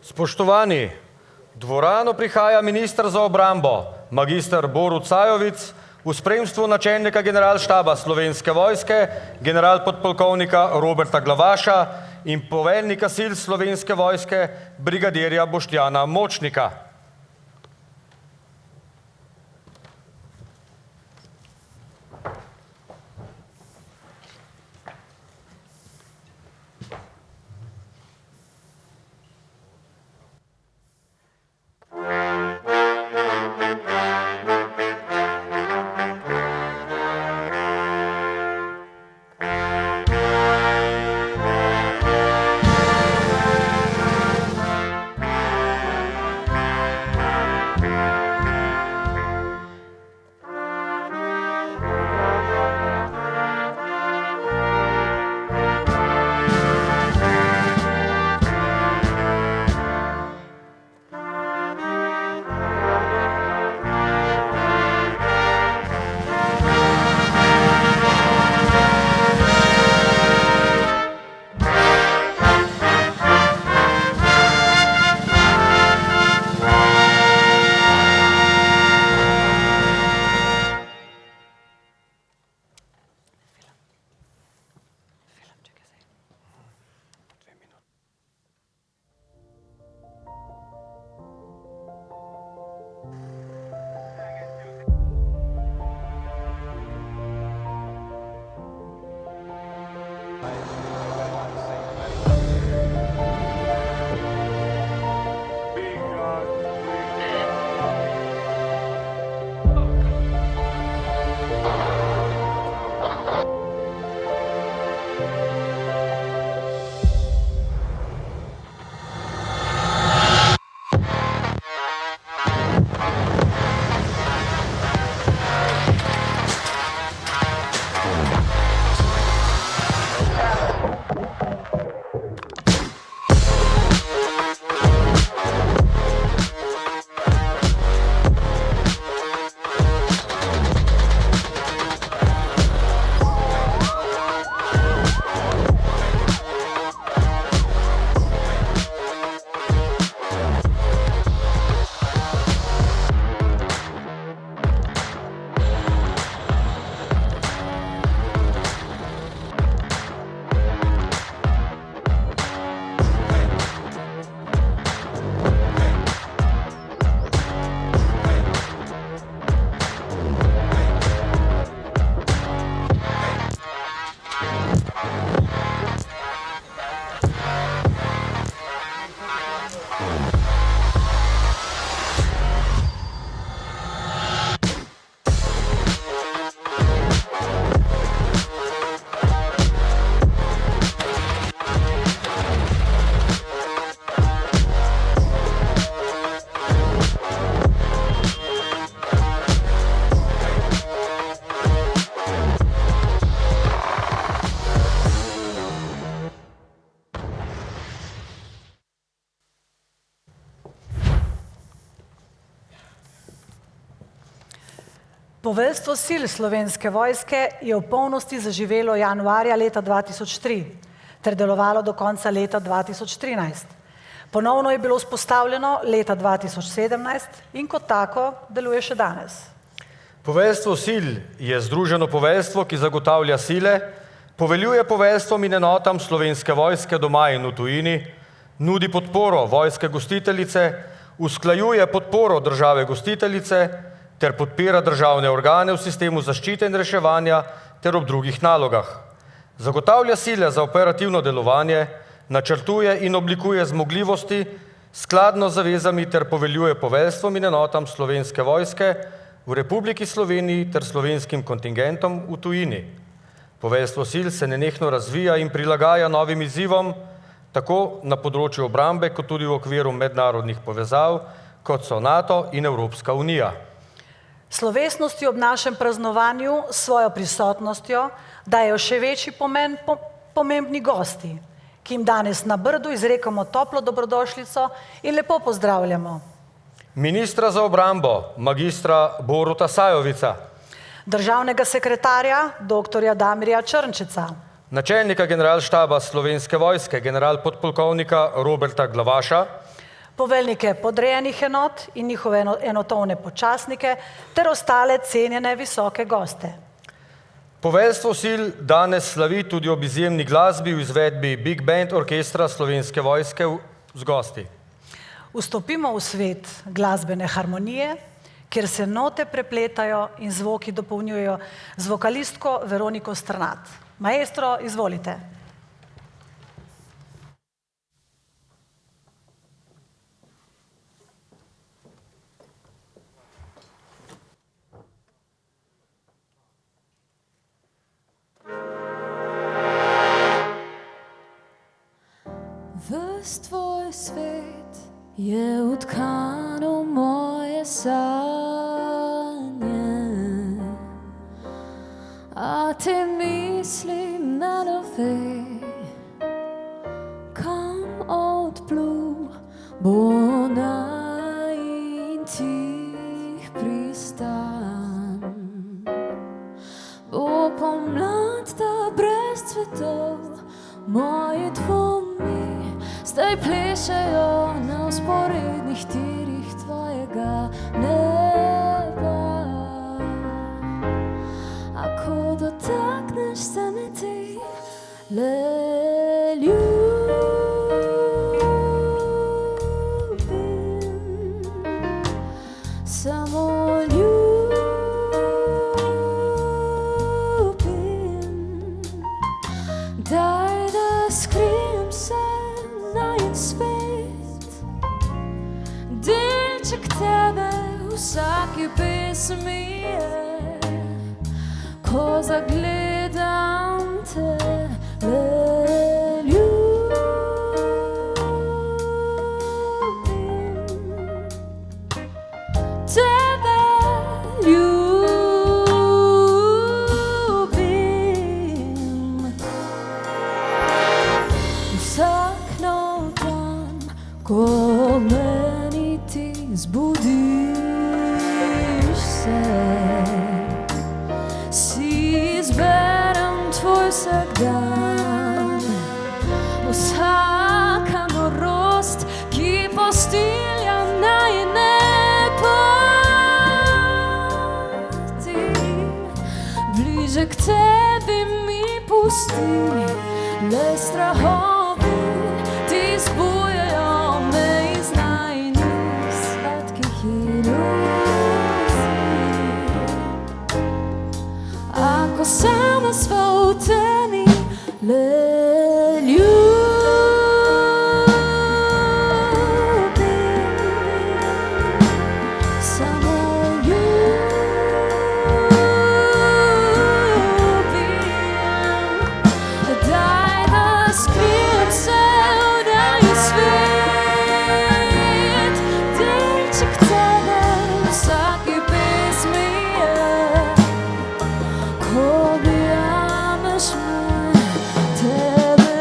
Spoštovani, v dvorano prihaja minister za obrambo, magister Borut Sajovic, v spremstvu načelnika generalštaba Slovenske vojske, generalpodpolkovnika Roberta Glavaša in poveljnika sil Slovenske vojske, brigadirja Boštjana Močnika. Poveljstvo sil Slovenske vojske je v polnosti zaživelo januarja leta 2003 ter delovalo do konca leta 2013. Ponovno je bilo vzpostavljeno leta 2017 in kot tako deluje še danes. Poveljstvo sil je združeno poveljstvo, ki zagotavlja sile, poveljuje poveljstvom in enotam Slovenske vojske doma in v tujini, nudi podporo vojske gostiteljice, usklajuje podporo države gostiteljice ter podpira državne organe v sistemu zaščite in reševanja ter ob drugih nalogah. Zagotavlja sile za operativno delovanje, načrtuje in oblikuje zmogljivosti skladno z zavezami ter poveljuje poveljstvom in enotam Slovenske vojske v Republiki Sloveniji ter slovenskim kontingentom v tujini. Poveljstvo sil se nenehno razvija in prilagaja novim izzivom, tako na področju obrambe, kot tudi v okviru mednarodnih povezav, kot so NATO in Evropska unija. Slovesnosti ob našem praznovanju s svojo prisotnostjo dajo še večji pomen pomembni gosti, ki jim danes na Brdu izrekamo toplo dobrodošlico in lepo pozdravljamo. Ministra za obrambo, magistra Boruta Sajovica. Državnega sekretarja, doktorja Damirja Črnčeca. Načelnika generalštaba Slovenske vojske, generalpodpolkovnika Roberta Glavaša. poveljnike podrejenih enot in njihove enotovne počasnike ter ostale cenjene visoke goste. Poveljstvo sil danes slavi tudi ob izjemni glasbi v izvedbi Big Band Orkestra Slovenske vojske z gosti. Vstopimo v svet glasbene harmonije, kjer se note prepletajo in zvoki dopolnjujejo z vokalistko Veroniko Strnad. Maestro, izvolite. Ves tvoj svet je utkan v moje sanje, a te mislim na nove, kam odplul bo najin tih pristan. Bo pomlad, da brez cvetov moji dvomi zdaj plešejo na vzporednih tirih tvojega neba. Ako dotakneš se me ti, le ljubim, samo ljubim. Daj, da skrijem se najin svet, delček tebe v vsaki pesmi je, ko zagledam te, le ljubim, tebe ljubim. Vsak nov dan, ko meni ti zbudiš se, si izberem tvoj vsakdan. Vsaka norost, ki postilja najine poti, bliže k tebi mi pusti, le strahovi ti zbujajo me iz najinih sladkih iluzij. Ako sama sva v temi, le ljubim, samo ljubim. Daj, da skrijem se v najin svet, delček tebe v vsaki pesmi je, ko objameš me, tebe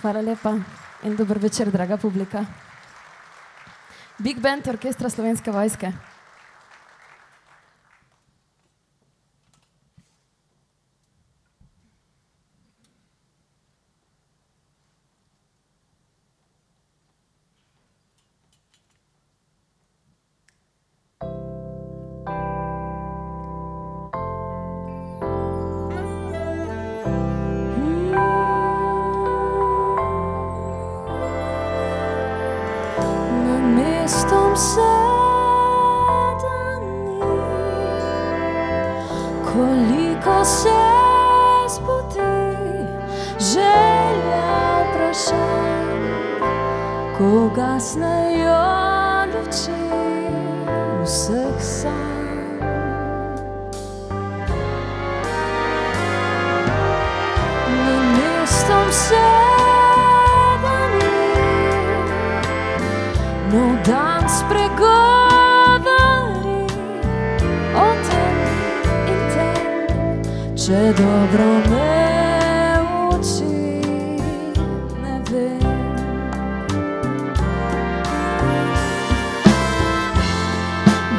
Hvala lepa in dober večer, draga publika. Big Band Orkestra Slovenske vojske. mestom sedani, koliko se zbudi želja vprašanj, ko gasnejo luči vseh sanj. Nad mestom sedani nov dan spregovori o tem in tem, če dobro me uči, ne vem.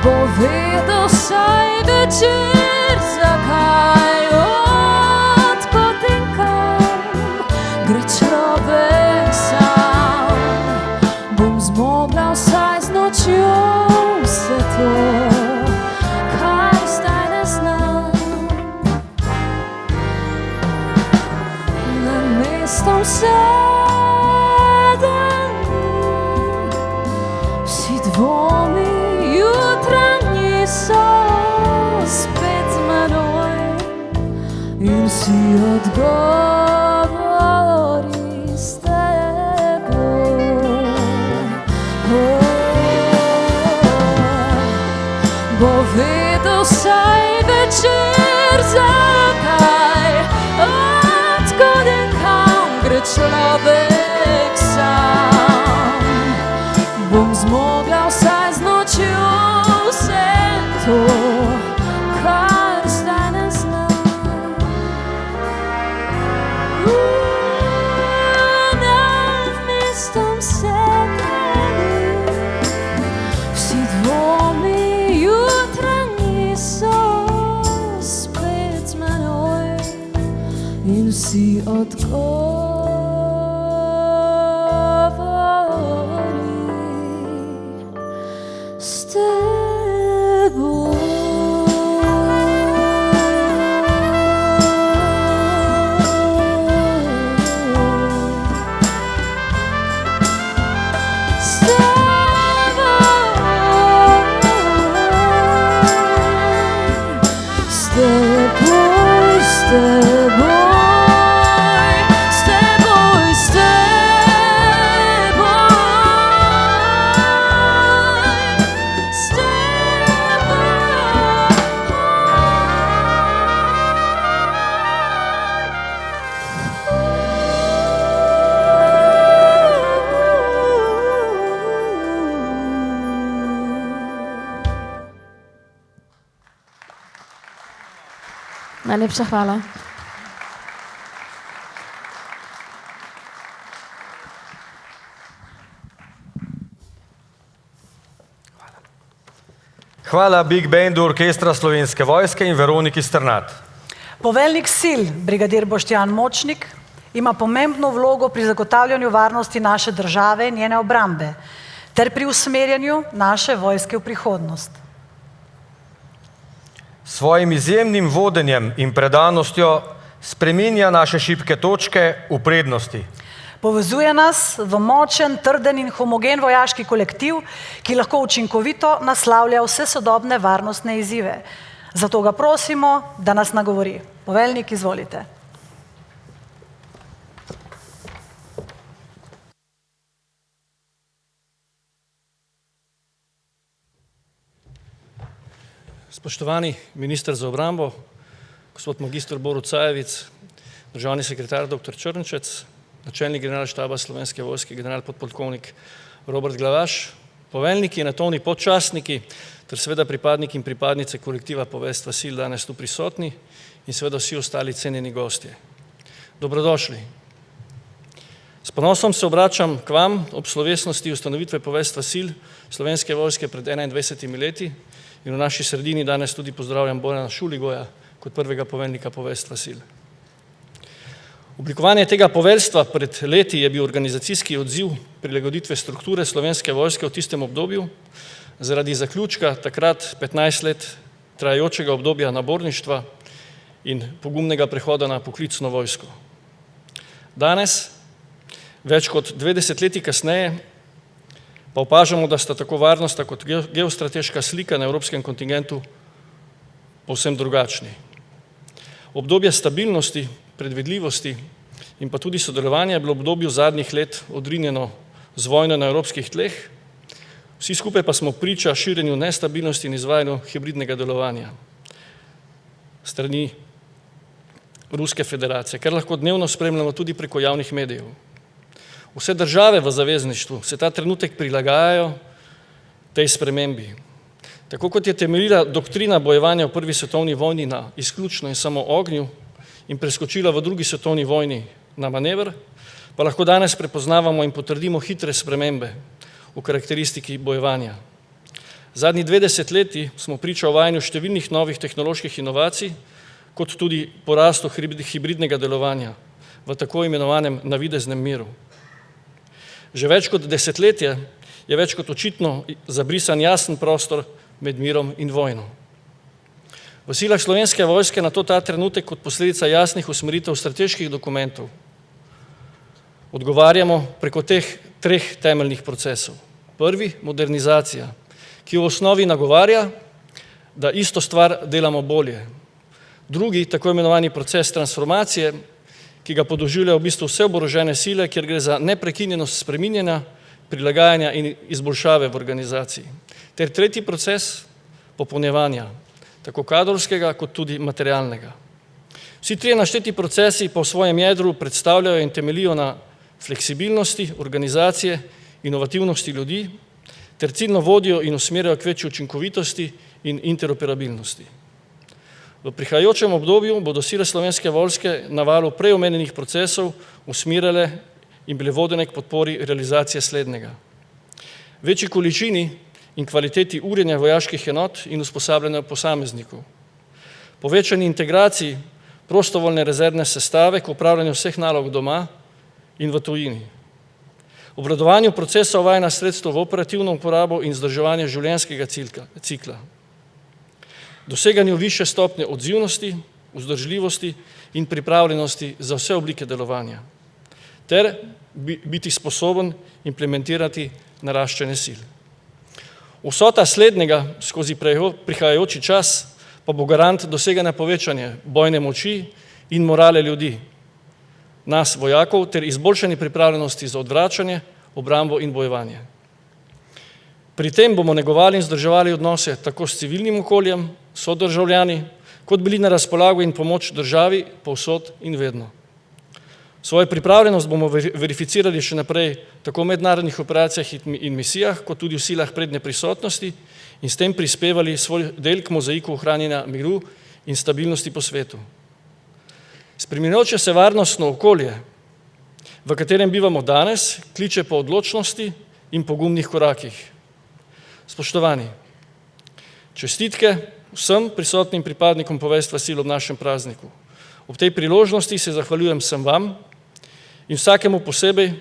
Bo vedel saj večer, zakaj odpotenkam gre človek sam. Bom zmogla vsaj z nočjo vse to, kar zdaj ne znam. Nad mestom sedani, vsi dvomi jutranji so spet z menoj in vsi odgovori s teboj. Bo vedel saj večer, zakaj odkud in kam gre človek sam. Bom zmogla vsaj z nočjo vse to, kar zdaj ne znam. Nad mestom sedani, vsi dvomi jutranji so spet z menoj in vsi odgovori s teboj. S teboj, s teboj, s teboj, s teboj, s Najlepša hvala. Hvala Big Bandu Orkestra Slovenske vojske in Veroniki Strnad. Poveljnik sil, brigadir Boštjan Močnik, ima pomembno vlogo pri zagotavljanju varnosti naše države in njene obrambe ter pri usmerjanju naše vojske v prihodnost. S svojim izjemnim vodenjem in predanostjo spreminja naše šibke točke v prednosti. Povezuje nas v močen, trden in homogen vojaški kolektiv, ki lahko učinkovito naslavlja vse sodobne varnostne izzive. Zato ga prosimo, da nas nagovori. Poveljnik, izvolite. Spoštovani minister za obrambo, gospod magistr Borut Sajovic, državni sekretar dr. Črnčec, načelnik generalštaba Slovenske vojske, general podpolkovnik Robert Glavaš, poveljniki in natovni podčastniki ter seveda pripadniki in pripadnice kolektiva poveljstva sil danes tu prisotni in seveda vsi ostali cenjeni gostje. Dobrodošli. S ponosom se obračam k vam ob slovesnosti ustanovitve poveljstva sil Slovenske vojske pred 21 leti in v naši sredini danes tudi pozdravljam Bojana Šuligoja kot prvega poveljnika poveljstva sil. Oblikovanje tega poveljstva pred leti je bil organizacijski odziv prilagoditve strukture Slovenske vojske v tistem obdobju zaradi zaključka takrat 15 let trajajočega obdobja naborništva in pogumnega prehoda na poklicno vojsko. Danes, več kot 2 desetletji kasneje, pa opažamo, da sta tako varnostna kot geostrateška slika na evropskem kontingentu povsem drugačni. Obdobje stabilnosti, predvidljivosti in pa tudi sodelovanja je bilo v obdobju zadnjih let odrinjeno z vojno na evropskih tleh, vsi skupaj pa smo priča širjenju nestabilnosti in izvajanju hibridnega delovanja strani Ruske federacije, kar lahko dnevno spremljamo tudi preko javnih medijev. Vse države v zavezništvu se ta trenutek prilagajajo tej spremembi. Tako kot je temeljila doktrina bojevanja v prvi svetovni vojni na izključno in samo ognju in preskočila v drugi svetovni vojni na manever, pa lahko danes prepoznavamo in potrdimo hitre spremembe v karakteristiki bojevanja. Zadnji 2 desetletji smo priča uvajanju številnih novih tehnoloških inovacij, kot tudi porastu hibridnega delovanja v tako imenovanem navideznem miru. Že več kot desetletje je več kot očitno zabrisan jasen prostor med mirom in vojno. V silah Slovenske vojske na to ta trenutek kot posledica jasnih usmeritev strateških dokumentov odgovarjamo preko teh 3 temeljnih procesov. Prvi, modernizacija, ki v osnovi nagovarja, da isto stvar delamo bolje. Drugi, tako imenovani proces transformacije, ki ga podoživljajo v bistvu vse oborožene sile, kjer gre za neprekinjenost spreminjanja, prilagajanja in izboljšave v organizaciji. Ter tretji proces popolnjevanja, tako kadrovskega kot tudi materialnega. Vsi 3 našteti procesi po svojem jedru predstavljajo in temeljijo na fleksibilnosti, organizacije, inovativnosti ljudi, ter ciljno vodijo in usmerjajo k večji učinkovitosti in interoperabilnosti. V prihajajočem obdobju bodo sile Slovenske vojske na valu prej omenjenih procesov usmerjale in bile vodene k podpori realizacije slednjega. Večji količini in kvaliteti urjenja vojaških enot in usposabljanja posameznikov. Povečani integraciji prostovoljne rezervne sestave k upravljanju vseh nalog doma in v tujini. Obvladovanju procesa uvajanja sredstev v operativno uporabo in vzdrževanje življenjskega cikla. Doseganju višje stopnje odzivnosti, vzdržljivosti in pripravljenosti za vse oblike delovanja. Ter biti sposoben implementirati naraščanje sil. Vsota slednjega skozi prihajajoči čas pa bo garant doseganja povečanja bojne moči in morale ljudi, nas vojakov, ter izboljšanje pripravljenosti za odvračanje, obrambo in bojevanje. Pri tem bomo negovali in vzdrževali odnose tako s civilnim okoljem, sodržavljani, kot bili na razpolago in pomoč državi povsod in vedno. Svojo pripravljenost bomo verificirali še naprej tako v mednarodnih operacijah in misijah, kot tudi v silah prednje prisotnosti in s tem prispevali svoj del k mozaiku ohranjanja miru in stabilnosti po svetu. Spreminjajoče se varnostno okolje, v katerem bivamo danes, kliče po odločnosti in pogumnih korakih. Spoštovani, čestitke vsem prisotnim pripadnikom poveljstva sil ob našem prazniku. Ob tej priložnosti se zahvaljujem vsem vam in vsakemu posebej,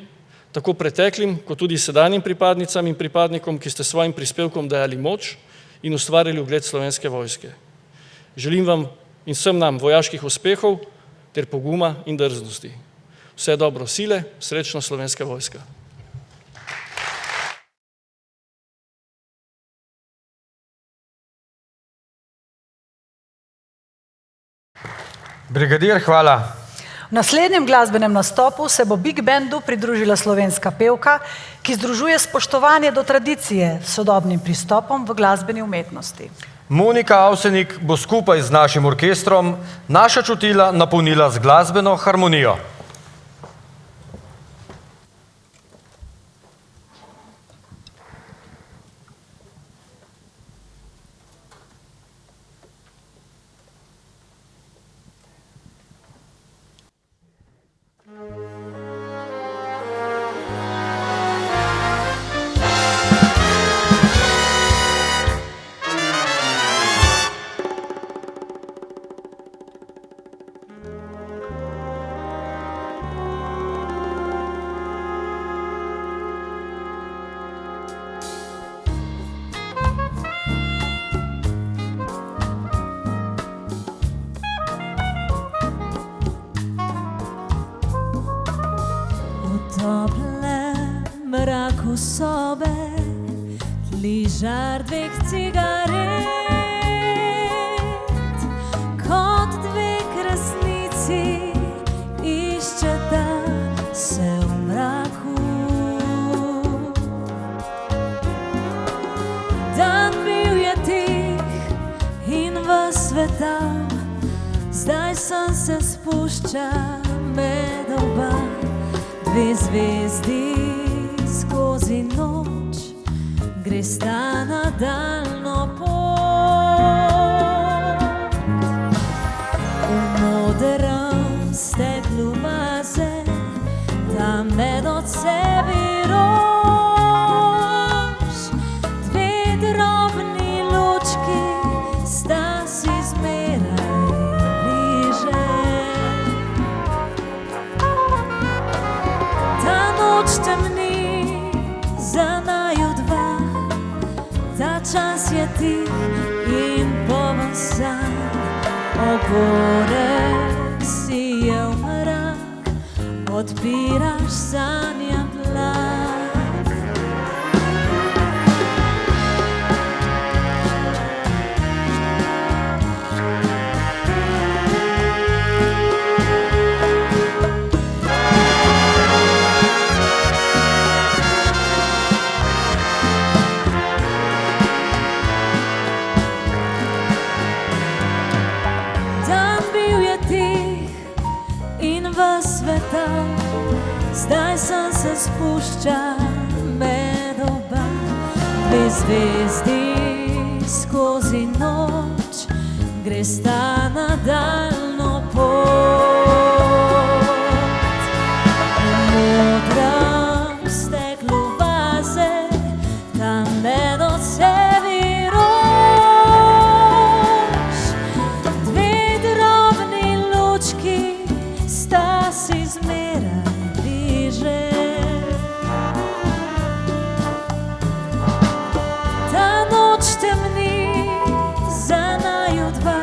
tako preteklim, kot tudi sedanjim pripadnicam in pripadnikom, ki ste svojim prispevkom dajali moč in ustvarili ugled Slovenske vojske. Želim vam in vsem nam vojaških uspehov ter poguma in drznosti. Vse dobro sile, srečno Slovenska vojska. Brigadir, hvala. V naslednjem glasbenem nastopu se bo Big Bandu pridružila slovenska pevka, ki združuje spoštovanje do tradicije s sodobnim pristopom v glasbeni umetnosti. Monika Avsenik bo skupaj z našim orkestrom naša čutila napolnila z glasbeno harmonijo. Toplem mraku sobe Ližar dveh cigaret, kot dve krasnici iščeta se v mraku. Dan bil je tih in v svetal, zdaj son se spušča med oba. Dve zvezdi skozi noč gresta nadaljno pot. V modrem steklu vaze, tam med odsevi rož, dve drobni lučki sta si zmeraj bliže. Ta noč temni za naju dva, ta čas je tih in poln san. Ogorek sije v mrak, odpiraš sanjam plak. Zdaj sem se spušča med oba. Dve zvezdi skozi noč gresta nadaljno pot. V modrem steklu vaze, tam med odsevi rož, dve drobni lučki sta si zmeraj bliže. Ta noč temni za naju dva,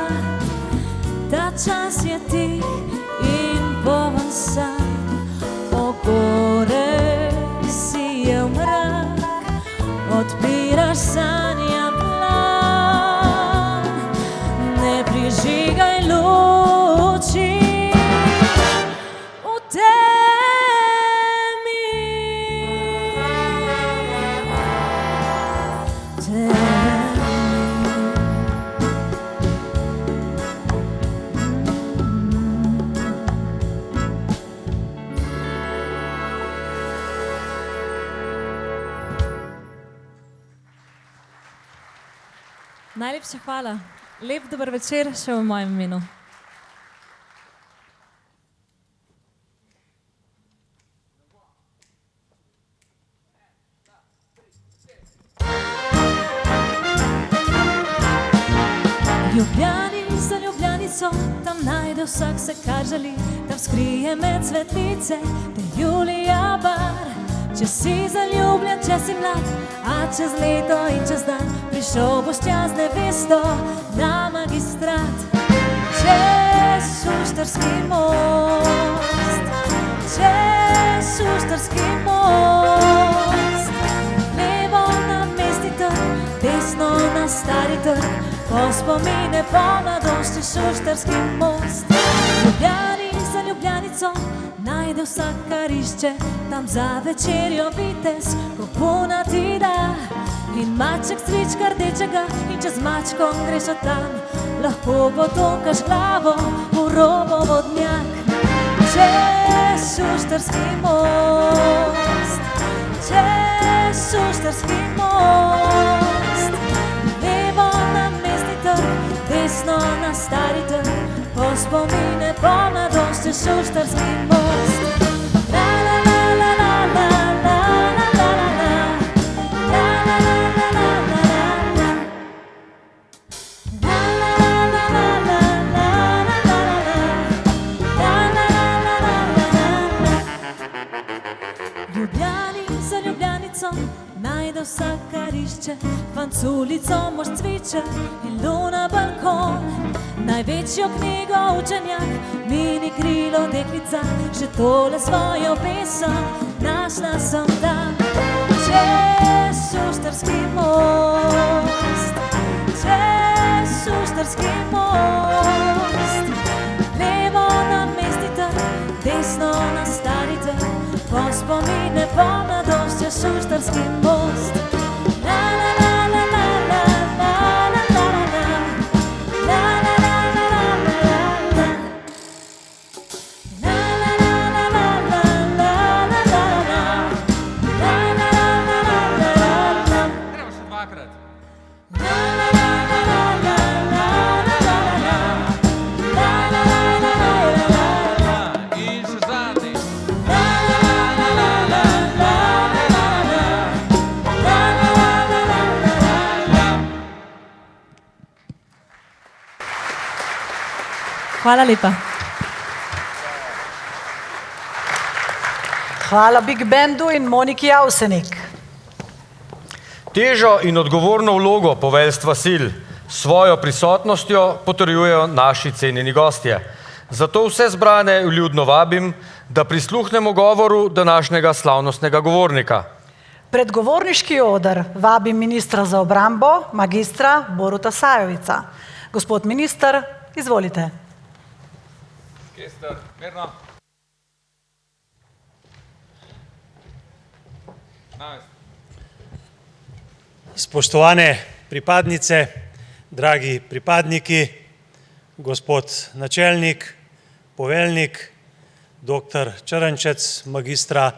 ta čas je tih in poln san. Ogorek sije v mrak, odpiraš sanjam plan. Ne prižigaj luči v Najlepša hvala. Lep dober večer še v mojem imenu. Ljubljani za Ljubljanico, tam najde vsak se kar želi, tam skrije med cvetlice, te Julija bar. Če si zaljubljen, če si mlad, a čez leto in čez dan prišel boš tja z nevesto na magistrat. Čez Šuštarski most, čez Šuštarski most, levo na Mestni trg, desno na Stari trg, ko spomine po mladosti Šuštarski most. Ljubljani za Ljubljanico najde vsak kar išče, tam za večerjo vitez kopuna ti da. In maček cvička rdečega in čez mačkom greš od tam, lahko potokaš glavo v robo vodnjak. Čez Šuštarski most, čez Šuštarski most, levo na Mestni trg, desno na Stari trg, po spomine po mladosti Šuštarski most. La la la la la la la la la la, la la la la la la la, la la la la la la la la. Ljubljani za Ljubljanico najde vsak kar išče, fant z ulico mož cviče in luna balkon. Največjo knjigo učenjak, mini krilo deklica, že tole svojo pesem našla sem tam. Čez Šuštarski Šuštarski most, čez Šuštarski most. Levo na Mestni trg, desno na Stari trg, po spomine pomladost čez Šuštarski most. La la la la la la la la la la la la la la la la. Hvala lepa. Hvala Big Bandu in Moniki Avsenik. Težo in odgovorno vlogo poveljstva sil s svojo prisotnostjo potrjujejo naši cenjeni gostje. Zato vse zbrane vljudno vabim, da prisluhnemo govoru današnjega slavnostnega govornika. Pred govorniški oder vabim ministra za obrambo, magistra Boruta Sajovica. Gospod minister, izvolite. Orkester, mirno. Spoštovane pripadnice, dragi pripadniki, gospod načelnik, poveljnik, doktor Črnčec, magistra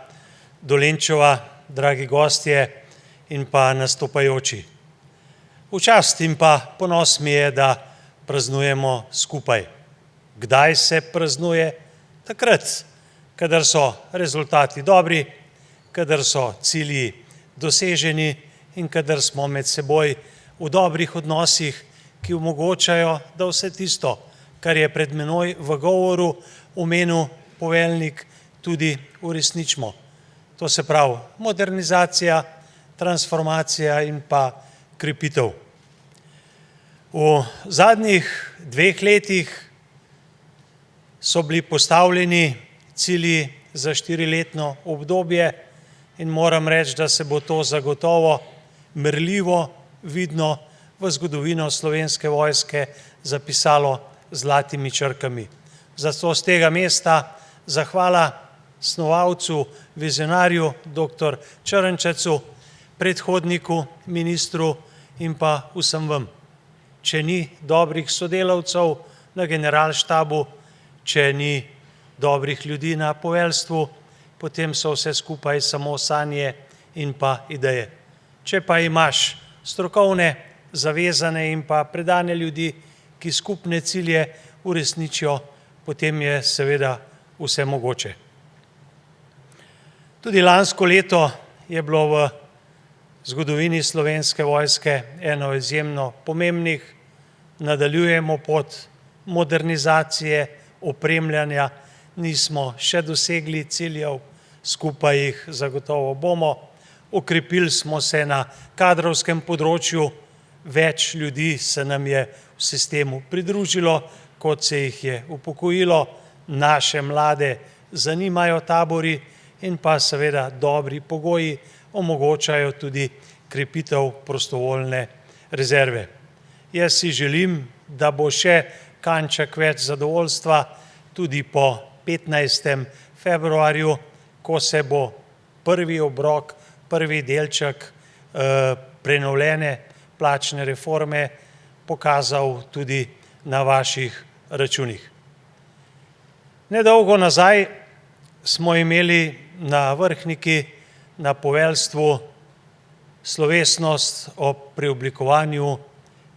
Dolenčeva, dragi gostje in pa nastopajoči. V čast in pa ponos mi je, da praznujemo skupaj. Kdaj se praznuje? Takrat, kadar so rezultati dobri, kadar so cilji doseženi in kadar smo med seboj v dobrih odnosih, ki omogočajo, da vse tisto, kar je pred menoj v govoru omenil poveljnik, tudi uresničimo. To se pravi modernizacija, transformacija in pa krepitev. V zadnjih 2 letih so bili postavljeni cilji za 4-letno obdobje in moram reči, da se bo to zagotovo merljivo, vidno v zgodovino Slovenske vojske zapisalo zlatimi črkami. Zato z tega mesta zahvala snovalcu, vizionarju, dr. Črnčecu, predhodniku, ministru in pa vsem vam. Če ni dobrih sodelavcev na generalštabu, če ni dobrih ljudi na poveljstvu, potem so vse skupaj samo sanje in pa ideje. Če pa imaš strokovne, zavezane in pa predane ljudi, ki skupne cilje uresničijo, potem je seveda vse mogoče. Tudi lansko leto je bilo v zgodovini Slovenske vojske eno izjemno pomembnih. Nadaljujemo pot modernizacije, opremljanja, nismo še dosegli ciljev, skupaj jih zagotovo bomo. Okrepili smo se na kadrovskem področju, več ljudi se nam je v sistemu pridružilo, kot se jih je upokojilo, naše mlade zanimajo tabori in pa seveda dobri pogoji omogočajo tudi krepitev prostovoljne rezerve. Jaz si želim, da bo še kanček več zadovoljstva tudi po 15. februarju, ko se bo prvi obrok, prvi delček prenovljene plačne reforme pokazal tudi na vaših računih. Nedolgo nazaj smo imeli na Vrhniki, na poveljstvu slovesnost o preoblikovanju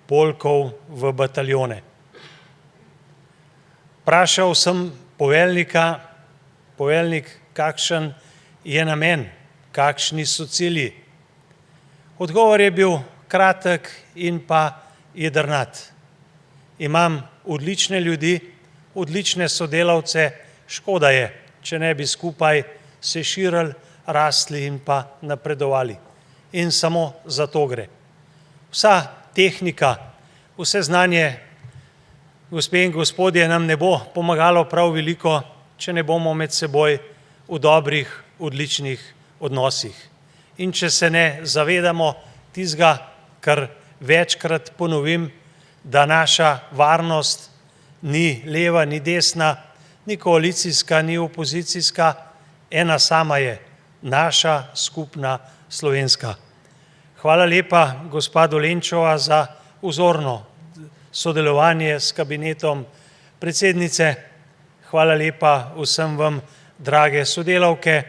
polkov v bataljone. Vprašal sem poveljnika, poveljnik, kakšen je namen, kakšni so cilji. Odgovor je bil kratek in pa jedrnat. Imam odlične ljudi, odlične sodelavce, škoda je, če ne bi skupaj se širili, rastli in pa napredovali. In samo za to gre. Vsa tehnika, vse znanje, gospe in gospodje, nam ne bo pomagalo prav veliko, če ne bomo med seboj v dobrih, odličnih odnosih. In če se ne zavedamo, tizga, kar večkrat ponovim, da naša varnost ni leva, ni desna, ni koalicijska, ni opozicijska, ena sama je, naša skupna slovenska. Hvala lepa, gospa Dolenčeva, za vzorno sodelovanje s kabinetom predsednice. Hvala lepa vsem vam, drage sodelavke,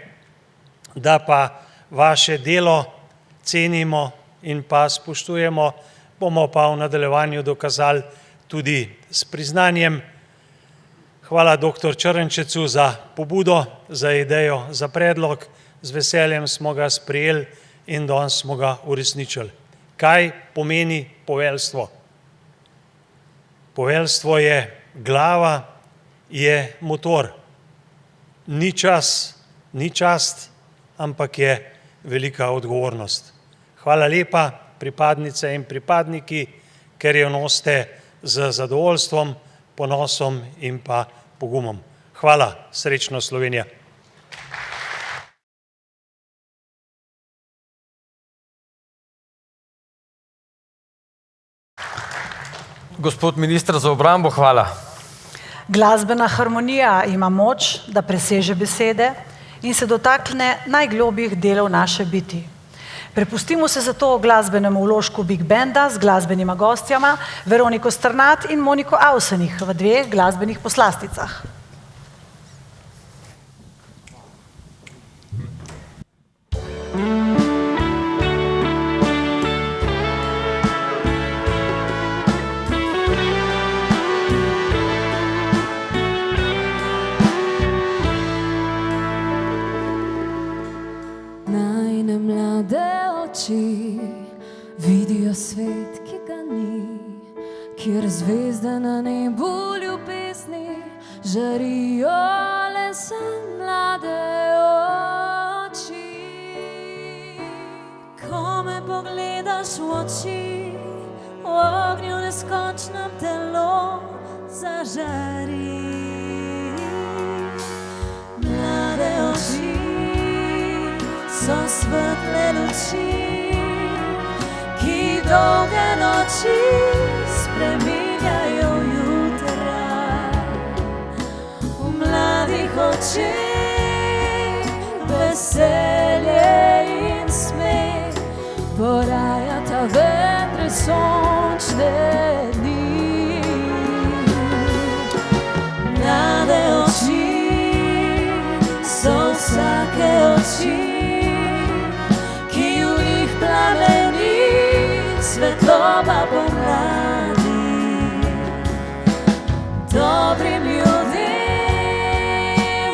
da pa vaše delo cenimo in pa spoštujemo, bomo pa v nadaljevanju dokazali tudi s priznanjem. Hvala dr. Črnčecu za pobudo, za idejo, za predlog. Z veseljem smo ga sprejeli in danes smo ga uresničili. Kaj pomeni poveljstvo? Poveljstvo je glava, je motor. Ni čas, ni čast, ampak je velika odgovornost. Hvala lepa, pripadnice in pripadniki, ker jo nosite z zadovoljstvom, ponosom in pa pogumom. Hvala, srečno Slovenija. Gospod minister za obrambo, hvala. Glasbena harmonija ima moč, da preseže besede in se dotakne najglobjih delov naše biti. Prepustimo se zato glasbenemu vložku Big Banda z glasbenima gostjama Veroniko Strnad in Moniko Avsenih v dveh glasbenih poslasticah. Najne mlade oči vidijo svet, ki ga ni, kjer zvezde na nebu ljubezni žarijo le za mlade oči. Ko me pogledaš v oči, v ognju neskončnem telo zažari. Mlade oči so svetle luči, ki dolge noči spreminjajo jutra. V mladih očeh veselje in smeh porajata vetre sončne dni. Mlade oči so vsake oči, plameni svetloba pomladi. Dobrim ljudem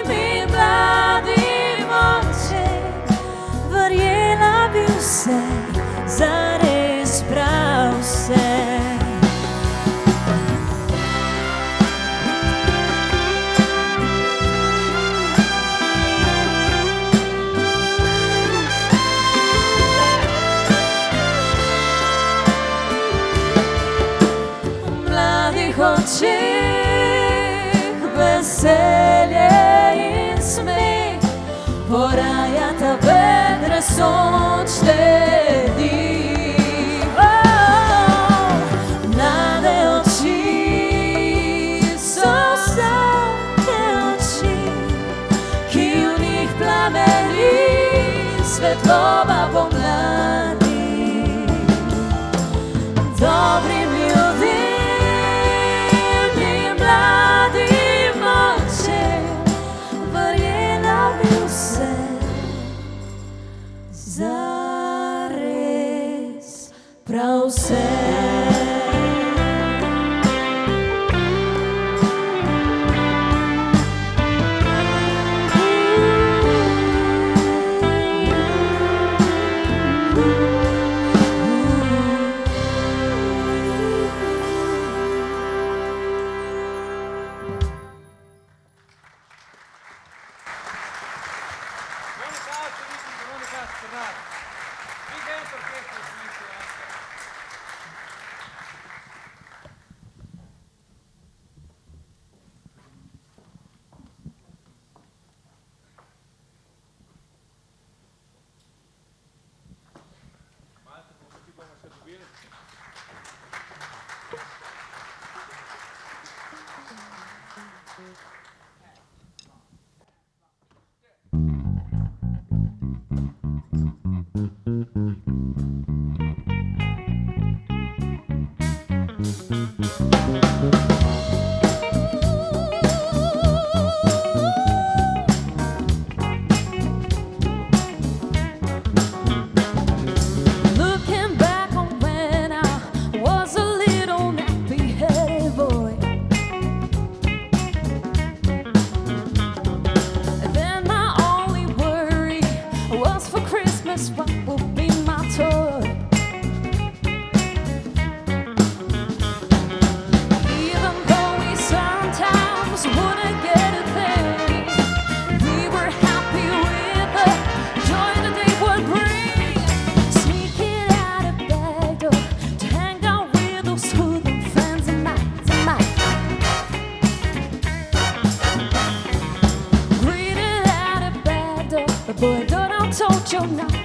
in mladim očem verjela bi vse, zares prav vse. Očeh veselje in smeh porajata vedre sončne dni. Mlade oči so vsake oči, ki v njih plameni svetloba pomladi. Dobrim ljudem zares prav vse.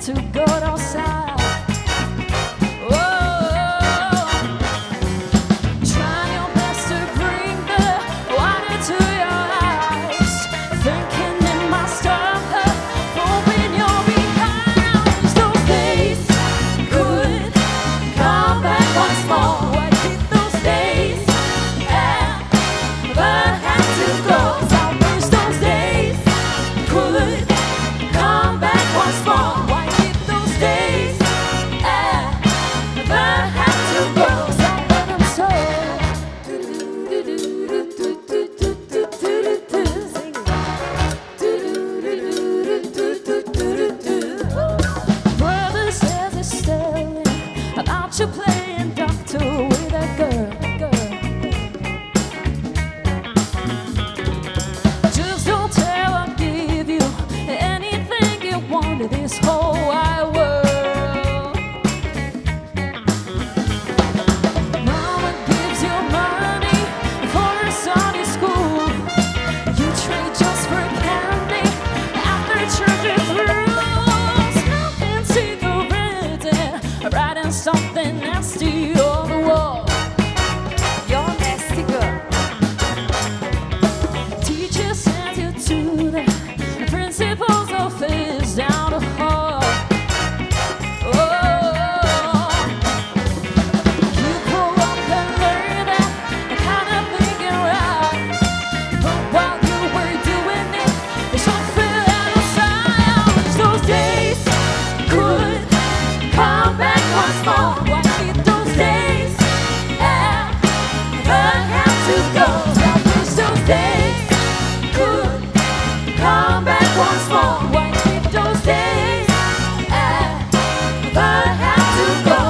to go outside. Oh, try your best to bring the water to your eyes. Thinking it might stop her, hoping you'll be kind. Those days could come back once more. Why did those days ever have to go? I wish those days could come back once more. Why did those days ever have to go? But I'm so brother says he's telling about you playing doctor with a girl. Just don't tell I'll give you anything you want in this whole wide world. Mama gives you money for a Sunday school. You trade just for candy after church is through. Smoking cigarettes and writing something nasty on the wall. You're a nasty girl. Teacher sends you to the principal's office down the hall. Oh, you grow up and learn that kind of thing ain't right. But while you were doing it, there's something outside. Those days could come back once more. Why did those days ever have to go? I wish those days could come back once more. Why did those days ever have to go?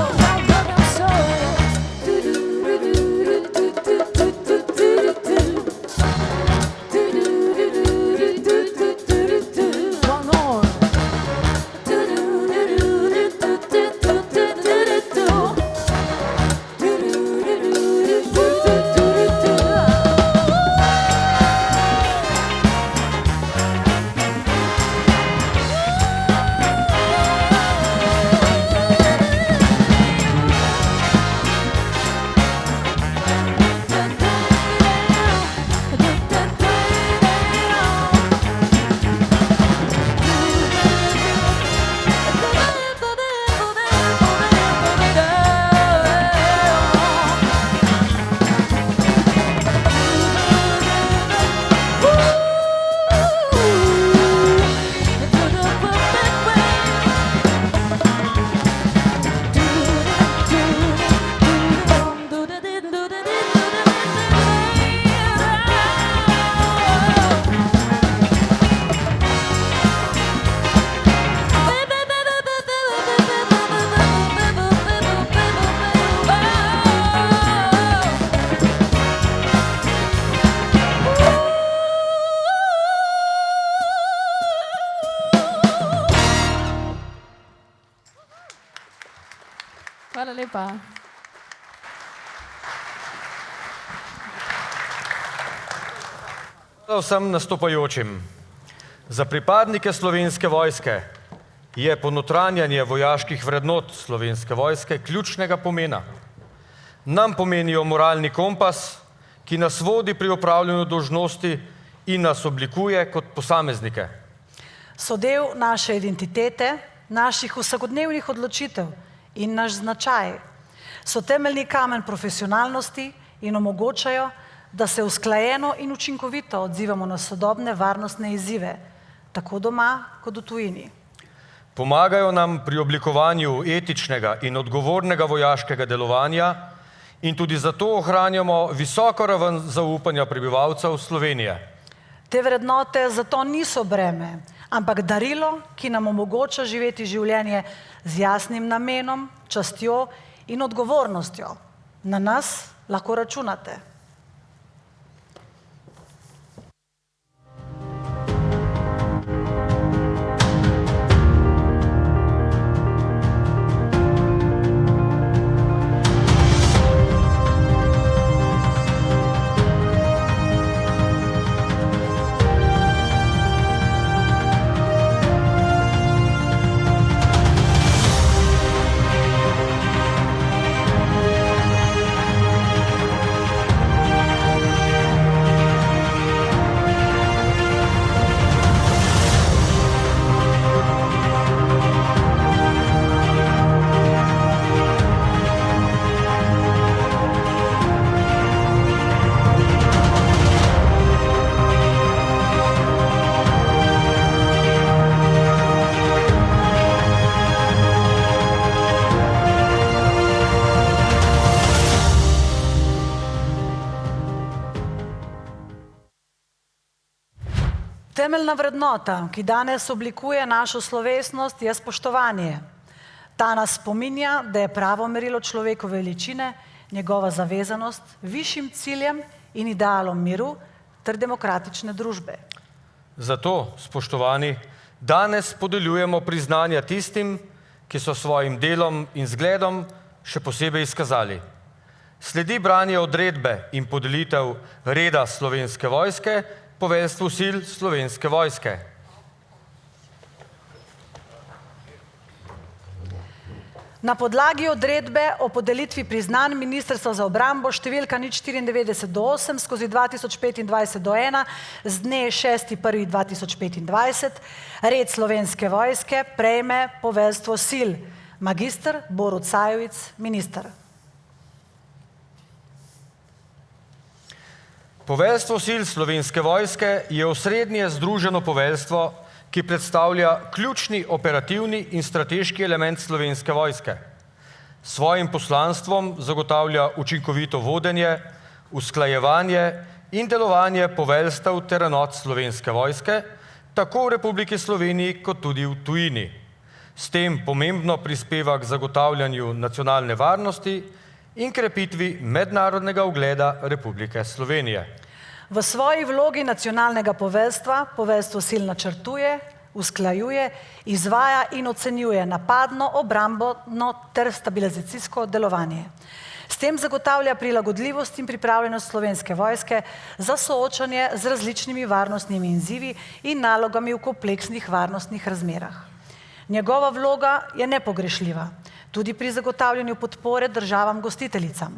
But I'm sorry. One more. Hvala lepa. Hvala vsem nastopajočim. Za pripadnike Slovenske vojske je ponotranjanje vojaških vrednot Slovenske vojske ključnega pomena. Nam pomenijo moralni kompas, ki nas vodi pri opravljanju dolžnosti in nas oblikuje kot posameznike. So del naše identitete, naših vsakodnevnih odločitev in naš značaj. So temeljni kamen profesionalnosti in omogočajo, da se usklajeno in učinkovito odzivamo na sodobne varnostne izzive, tako doma kot v tujini. Pomagajo nam pri oblikovanju etičnega in odgovornega vojaškega delovanja in tudi zato ohranjamo visoko raven zaupanja prebivalcev Slovenije. Te vrednote zato niso breme, ampak darilo, ki nam omogoča živeti življenje z jasnim namenom, častjo in odgovornostjo. Na nas lahko računate. Temeljna vrednota, ki danes oblikuje našo slovesnost, je spoštovanje. Ta nas spominja, da je pravo merilo človekove veličine njegova zavezanost višjim ciljem in idealom miru ter demokratične družbe. Zato, spoštovani, danes podeljujemo priznanja tistim, ki so svojim delom in zgledom še posebej izkazali. Sledi branje odredbe in podelitev reda Slovenske vojske poveljstvu sil Slovenske vojske. Na podlagi odredbe o podelitvi priznanj Ministrstva za obrambo številka 094-8/2025-1 z dne 6.1.2025 red Slovenske vojske prejme poveljstvo sil magister Borut Sajovic, minister. Poveljstvo sil Slovenske vojske je osrednje združeno poveljstvo, ki predstavlja ključni operativni in strateški element Slovenske vojske. Svojim poslanstvom zagotavlja učinkovito vodenje, usklajevanje in delovanje poveljstev ter enot Slovenske vojske, tako v Republiki Sloveniji kot tudi v tujini. S tem pomembno prispeva k zagotavljanju nacionalne varnosti in krepitvi mednarodnega ugleda Republike Slovenije. V svoji vlogi nacionalnega poveljstva poveljstvo sil načrtuje, usklajuje, izvaja in ocenjuje napadno, obrambno ter stabilizacijsko delovanje. S tem zagotavlja prilagodljivost in pripravljenost Slovenske vojske za soočanje z različnimi varnostnimi izzivi in nalogami v kompleksnih varnostnih razmerah. Njegova vloga je nepogrešljiva, tudi pri zagotavljanju podpore državam gostiteljicam,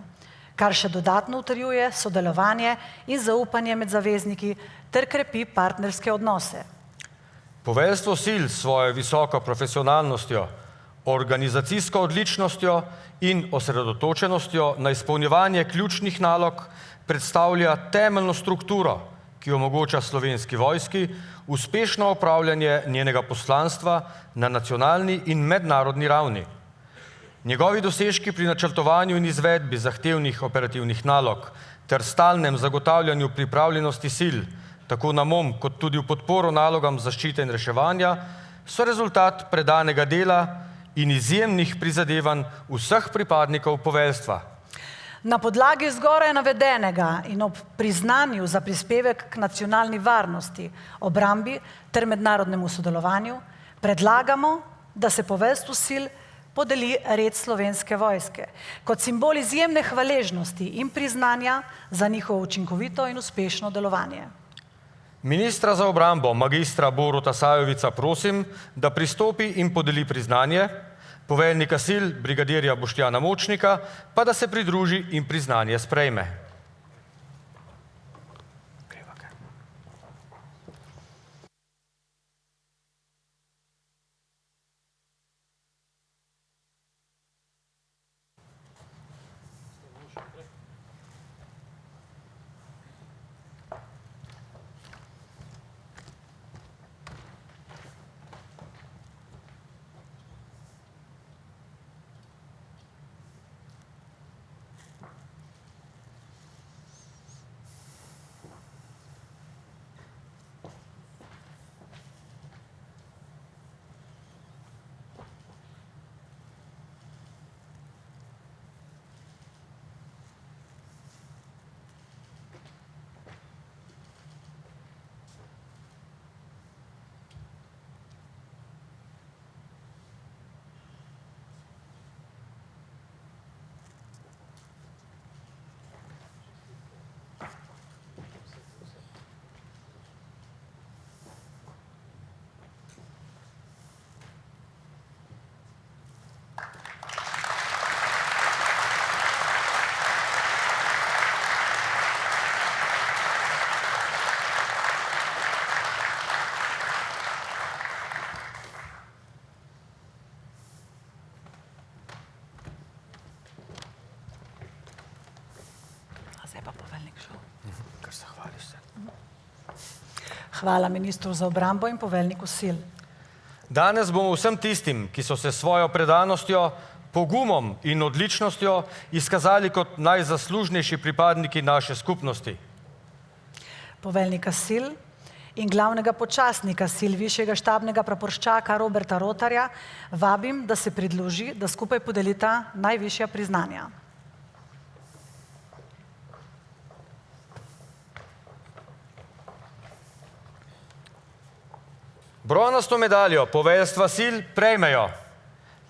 kar še dodatno utrjuje sodelovanje in zaupanje med zavezniki ter krepi partnerske odnose. Poveljstvo sil s svojo visoko profesionalnostjo, organizacijsko odličnostjo in osredotočenostjo na izpolnjevanje ključnih nalog predstavlja temeljno strukturo, ki omogoča Slovenski vojski uspešno opravljanje njenega poslanstva na nacionalni in mednarodni ravni. Njegovi dosežki pri načrtovanju in izvedbi zahtevnih operativnih nalog ter stalnem zagotavljanju pripravljenosti sil, tako na MOM kot tudi v podporo nalogam zaščite in reševanja, so rezultat predanega dela in izjemnih prizadevanj vseh pripadnikov poveljstva. Na podlagi zgoraj navedenega in ob priznanju za prispevek k nacionalni varnosti, obrambi ter mednarodnemu sodelovanju predlagamo, da se poveljstvu sil podeli red Slovenske vojske kot simbol izjemne hvaležnosti in priznanja za njihovo učinkovito in uspešno delovanje. Ministra za obrambo, magistra Boruta Sajovica, prosim, da pristopi in podeli priznanje, poveljnika sil, brigadirja Boštjana Močnika, pa da se pridruži in priznanje sprejme. Hvala ministru za obrambo in poveljniku sil. Danes bomo vsem tistim, ki so se svojo predanostjo, pogumom in odličnostjo izkazali kot najzaslužnejši pripadniki naše skupnosti. Poveljnika sil in glavnega počastnika sil višjega štabnega praporščaka Roberta Rotarja vabim, da se pridruži, da skupaj podelita najvišja priznanja. Bronasto medaljo poveljstva sil prejmejo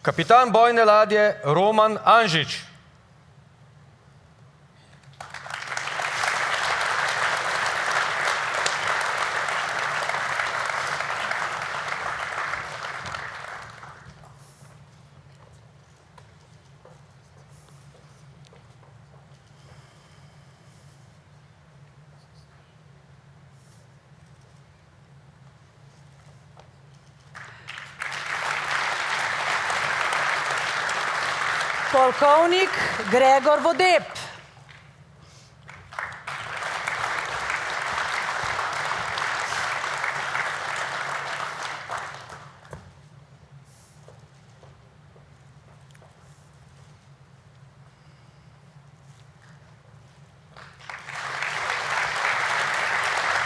kapitan bojne ladje Roman Anžič, polkovnik Gregor Vodeb,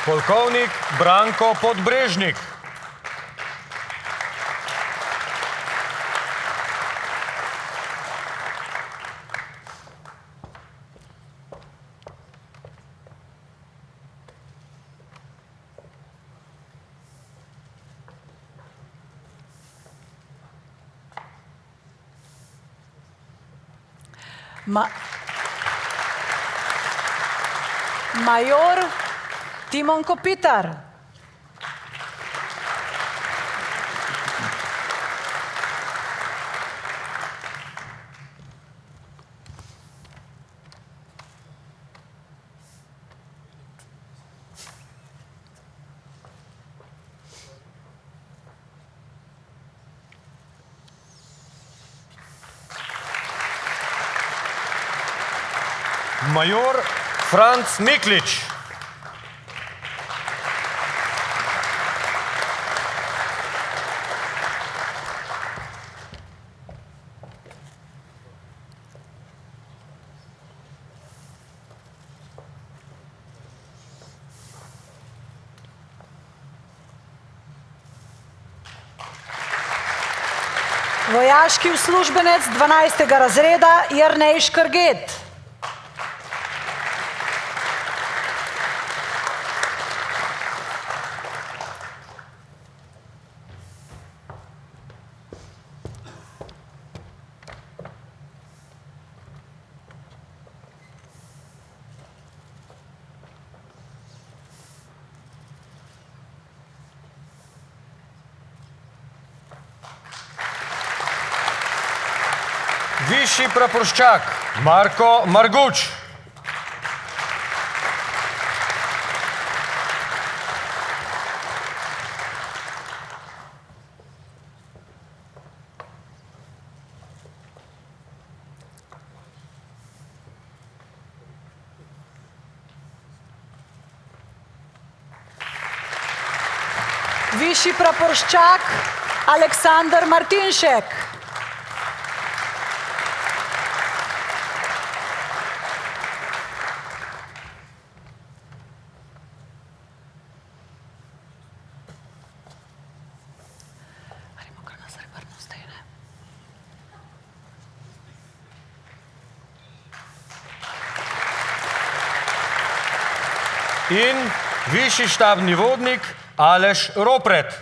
polkovnik Branko Podbrežnik, major Timon Kopitar, major Franc Miklič, vojaški uslužbenec 12. razreda Jernej Škrget, višji praporščak Marko Marguč, višji praporščak Aleksandar Martinšek, in višji štabni vodnik Aleš Ropret.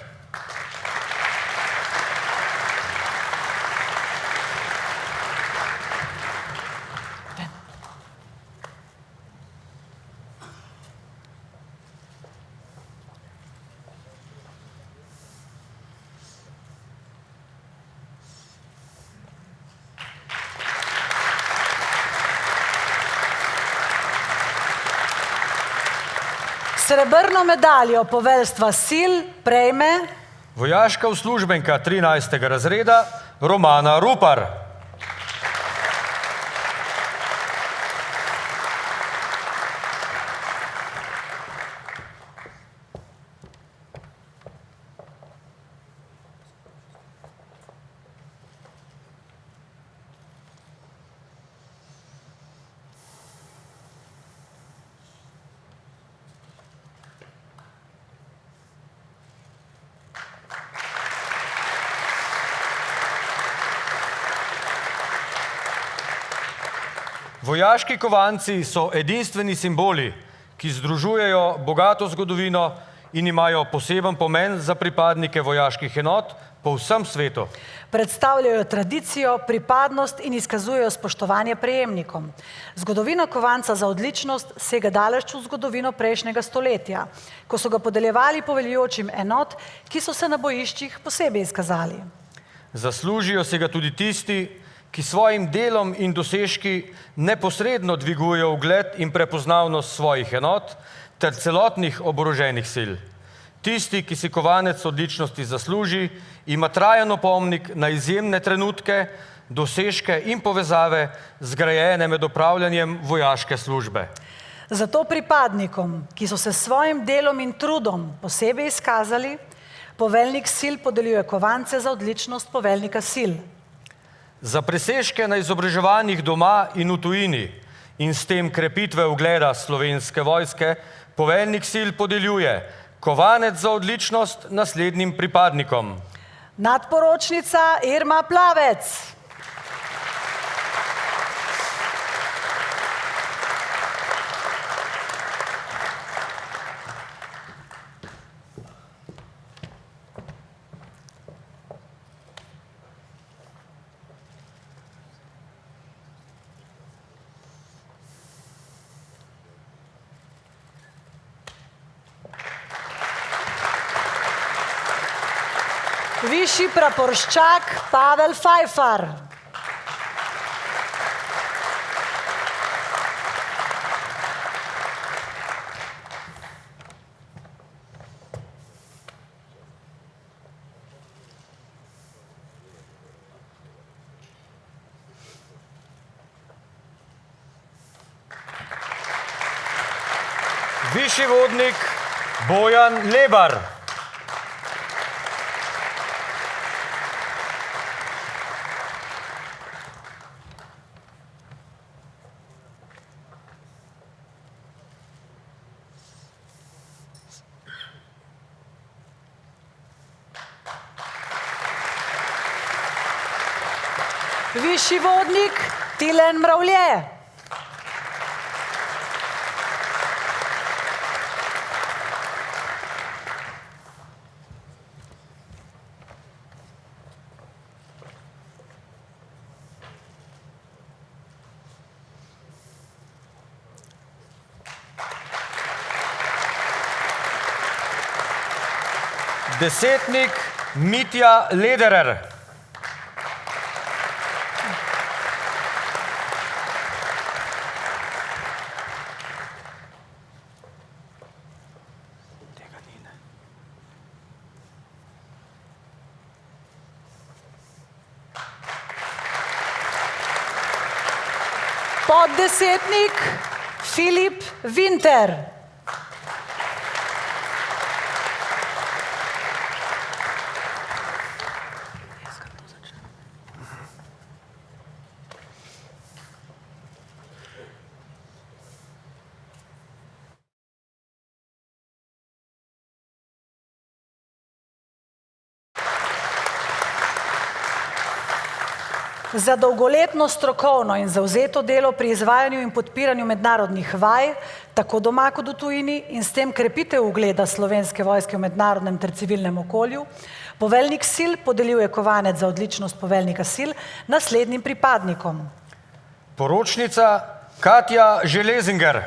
Srebrno medaljo poveljstva sil prejme vojaška uslužbenka 13. razreda Romana Rupar. Vojaški kovanci so edinstveni simboli, ki združujejo bogato zgodovino in imajo poseben pomen za pripadnike vojaških enot po vsem svetu. Predstavljajo tradicijo, pripadnost in izkazujejo spoštovanje prejemnikom. Zgodovina kovanca za odličnost sega daleč v zgodovino prejšnjega stoletja, ko so ga podeljevali poveljujočim enot, ki so se na bojiščih posebej izkazali. Zaslužijo si ga tudi tisti, ki svojim delom in dosežki neposredno dvigujejo ugled in prepoznavnost svojih enot ter celotnih oboroženih sil. Tisti, ki si kovanec odličnosti zasluži, ima trajen opomnik na izjemne trenutke, dosežke in povezave zgrajene med opravljanjem vojaške službe. Zato pripadnikom, ki so se s svojim delom in trudom posebej izkazali, poveljnik sil podeljuje kovance za odličnost poveljnika sil. Za presežke na izobraževanjih doma in v tujini in s tem krepitve ugleda Slovenske vojske, poveljnik sil podeljuje kovanec za odličnost naslednjim pripadnikom. Nadporočnica Irma Plavec. Višji praporščak Pavel Fajfar. Višji vodnik Bojan Lebar. Višji vodnik Tilen Mravlje. Desetnik Mitja Lederer. Poddesetnik Filip Vinter. Za dolgoletno strokovno in zavzeto delo pri izvajanju in podpiranju mednarodnih vaj, tako doma kot v tujini, in s tem krepitev ugleda Slovenske vojske v mednarodnem ter civilnem okolju, poveljnik sil podeljuje kovanec za odličnost poveljnika sil naslednjim pripadnikom. Poročnica Katja Železinger.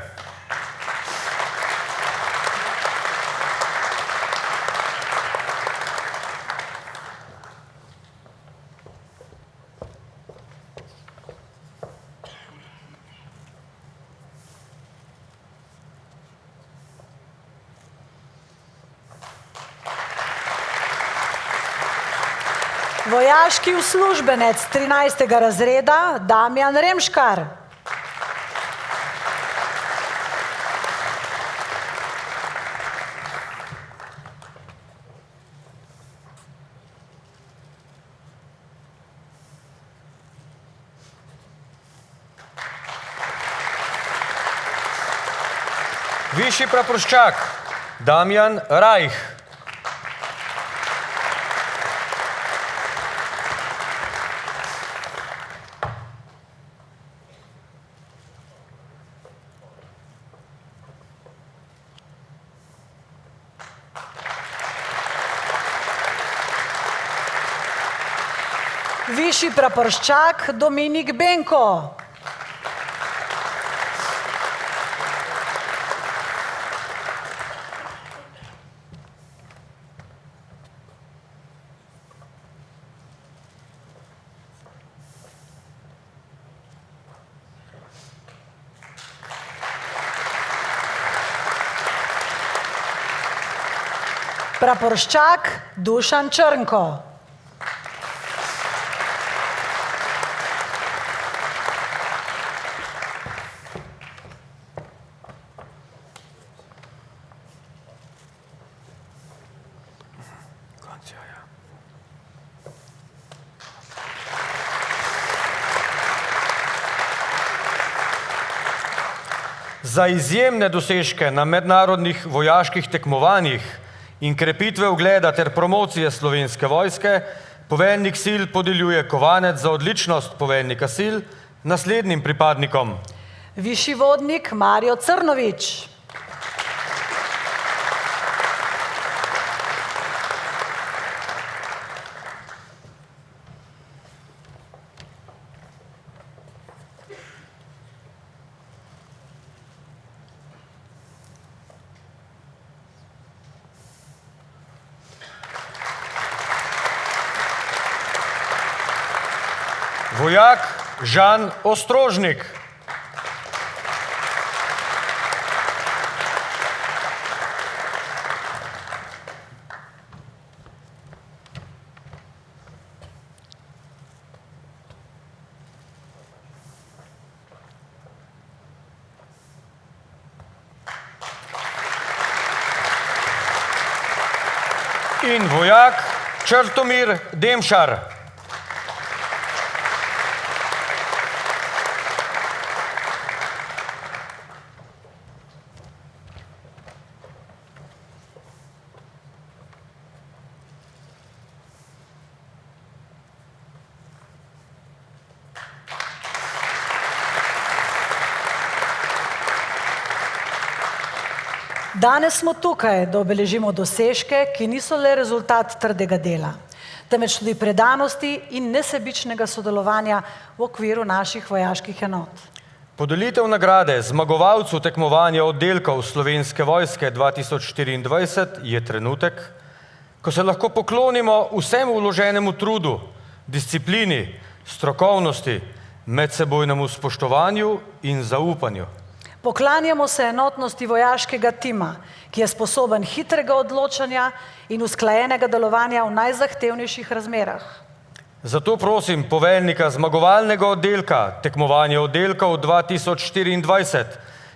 Vojaški uslužbenec 13. razreda Damjan Remškar. Višji praporščak Damjan Rajh. Višji praporščak Dominik Benko. Praporščak Dušan Črnko. Za izjemne dosežke na mednarodnih vojaških tekmovanjih in krepitve ugleda ter promocije Slovenske vojske, poveljnik sil podeljuje kovanec za odličnost poveljnika sil naslednjim pripadnikom. Višji vodnik Marjo Crnovič. Vojak Žan Ostrožnik. In vojak Črtomir Demšar. Danes smo tukaj, da obeležimo dosežke, ki niso le rezultat trdega dela, temveč tudi predanosti in nesebičnega sodelovanja v okviru naših vojaških enot. Podelitev nagrade zmagovalcu tekmovanja oddelkov Slovenske vojske 2024 je trenutek, ko se lahko poklonimo vsemu vloženemu trudu, disciplini, strokovnosti, medsebojnemu spoštovanju in zaupanju. Poklanjamo se enotnosti vojaškega tima, ki je sposoben hitrega odločanja in usklajenega delovanja v najzahtevnejših razmerah. Zato prosim poveljnika zmagovalnega oddelka tekmovanja oddelkov 2024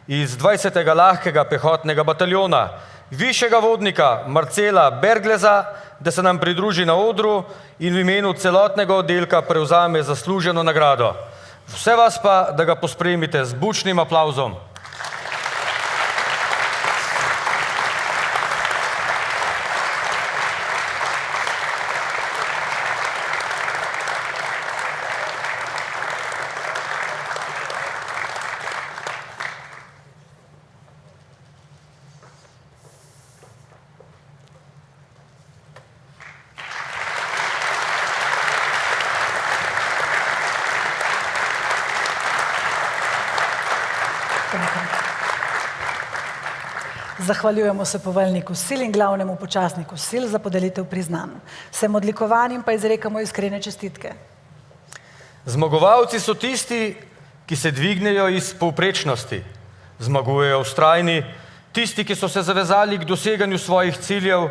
iz 20. lahkega pehotnega bataljona, višjega vodnika Marcela Bergleza, da se nam pridruži na odru in v imenu celotnega oddelka prevzame zasluženo nagrado. Vse vas pa, da ga pospremite z bučnim aplavzom. Zahvaljujemo se poveljniku sil in glavnemu počasniku sil za podelitev priznanj. Vsem odlikovanim pa izrekamo iskrene čestitke. Zmagovalci so tisti, ki se dvignejo iz povprečnosti, zmagujejo vztrajni, tisti, ki so se zavezali k doseganju svojih ciljev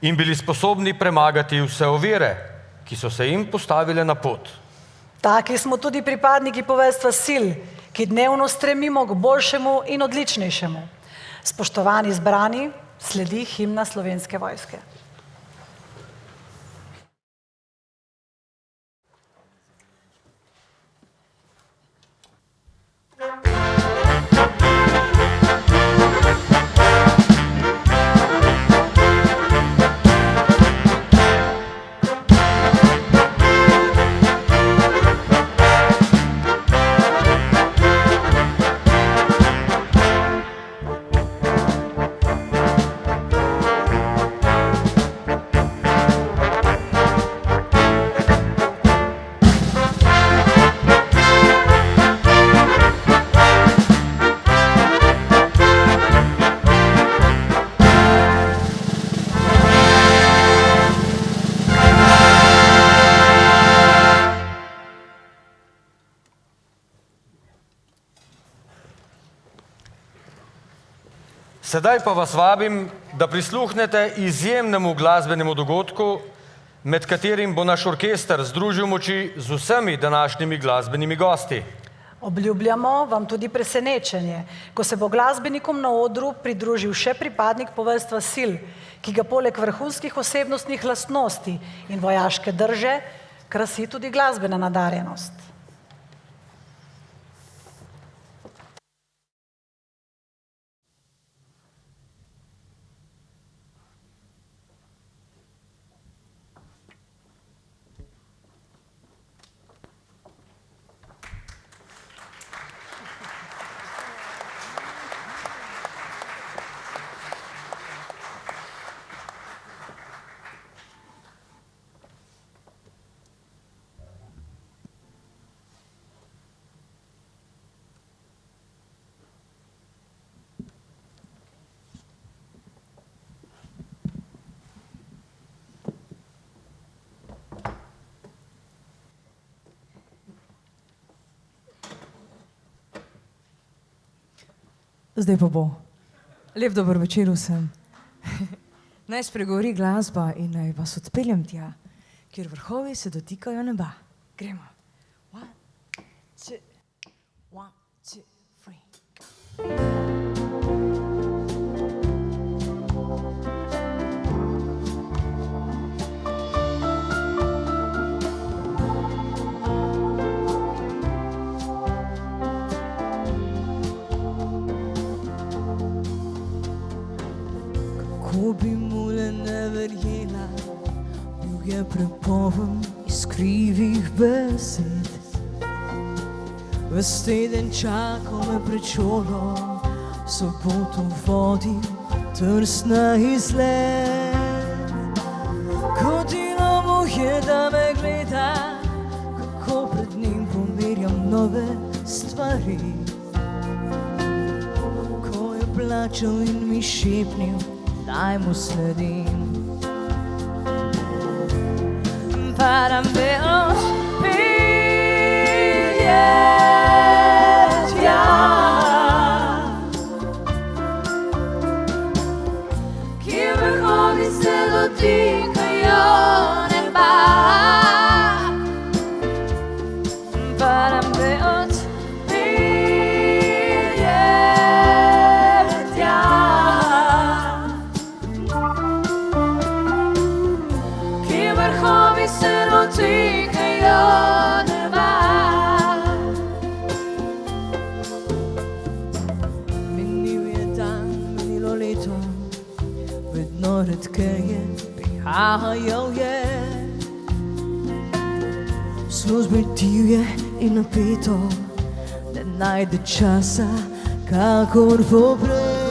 in bili sposobni premagati vse ovire, ki so se jim postavile na pot. Taki smo tudi pripadniki poveljstva sil, ki dnevno stremimo k boljšemu in odličnejšemu. Spoštovani zbrani, sledi himna Slovenske vojske. Sedaj pa vas vabim, da prisluhnete izjemnemu glasbenemu dogodku, med katerim bo naš orkester združil moči z vsemi današnjimi glasbenimi gosti. Obljubljamo vam tudi presenečenje, ko se bo glasbenikom na odru pridružil še pripadnik poveljstva sil, ki ga poleg vrhunskih osebnostnih lastnosti in vojaške drže krasi tudi glasbena nadarjenost. Zdaj pa bo. Lep dober večer vsem. Naj spregovori glasba in naj vas odpeljem tja, kjer vrhovi se dotikajo neba. Gremo. 1, 2, 1, 2, 3. Ko bi mu le ne verjela, bil je prepoln iz krivih besed. Ves teden čakal me pred šolo, soboto vodil Trst na izlet. Kodilo mu je, da me gleda, kako pred njim pomerjam nove stvari. Ko je plačal in mi šepnil, daj mu sledim. Para me odpelje tja, kjer vrhovi se dotikajo neba. Para me odpelje tja, vrhovi se dotikajo neba. Minil je dan, minilo leto, vedno redkeje prihajal je. V službi divje in napeto, ne najde časa, kakor poprej.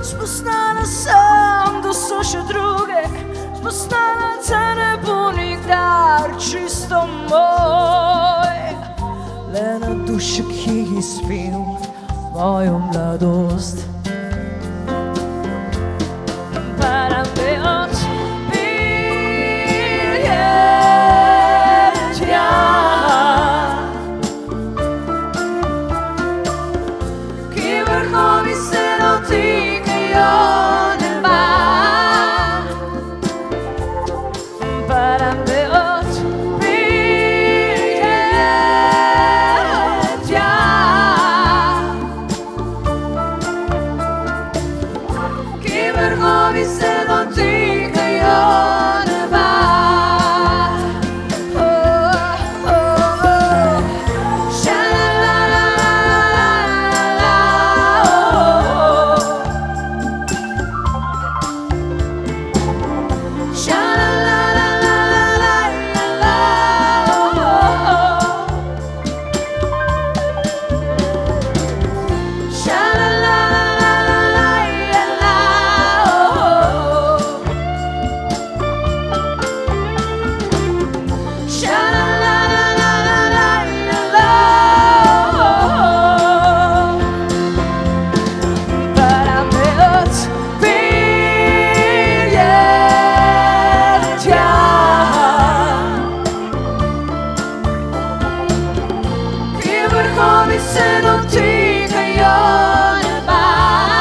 Spoznala sem, da so še druge, spoznala, da ne bo nikdar čisto moj. Le na dušek je izpel mojo mladost. Para me odpelje tja, kjer vrhovi se dotikajo neba. Para me odpelje tja, kjer vrhovi se dotikajo neba. Vrhovi se dotikajo neba.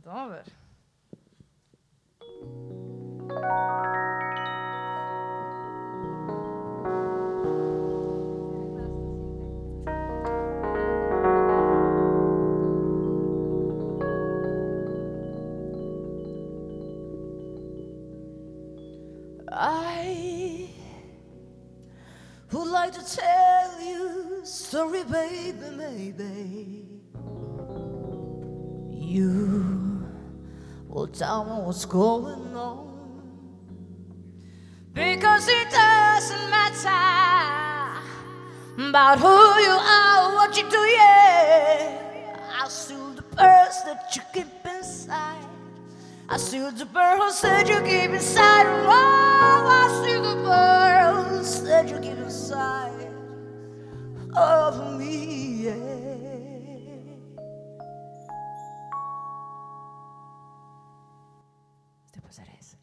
Dober. I would like to tell you a story, baby, maybe you will tell me what's going on, because it doesn't matter about who you are, what you do, yeah. I'm still the person that you keep inside. I still the pearls that you keep inside. Oh, I still the pearls that you keep inside of me, yeah. Zdaj pa zares.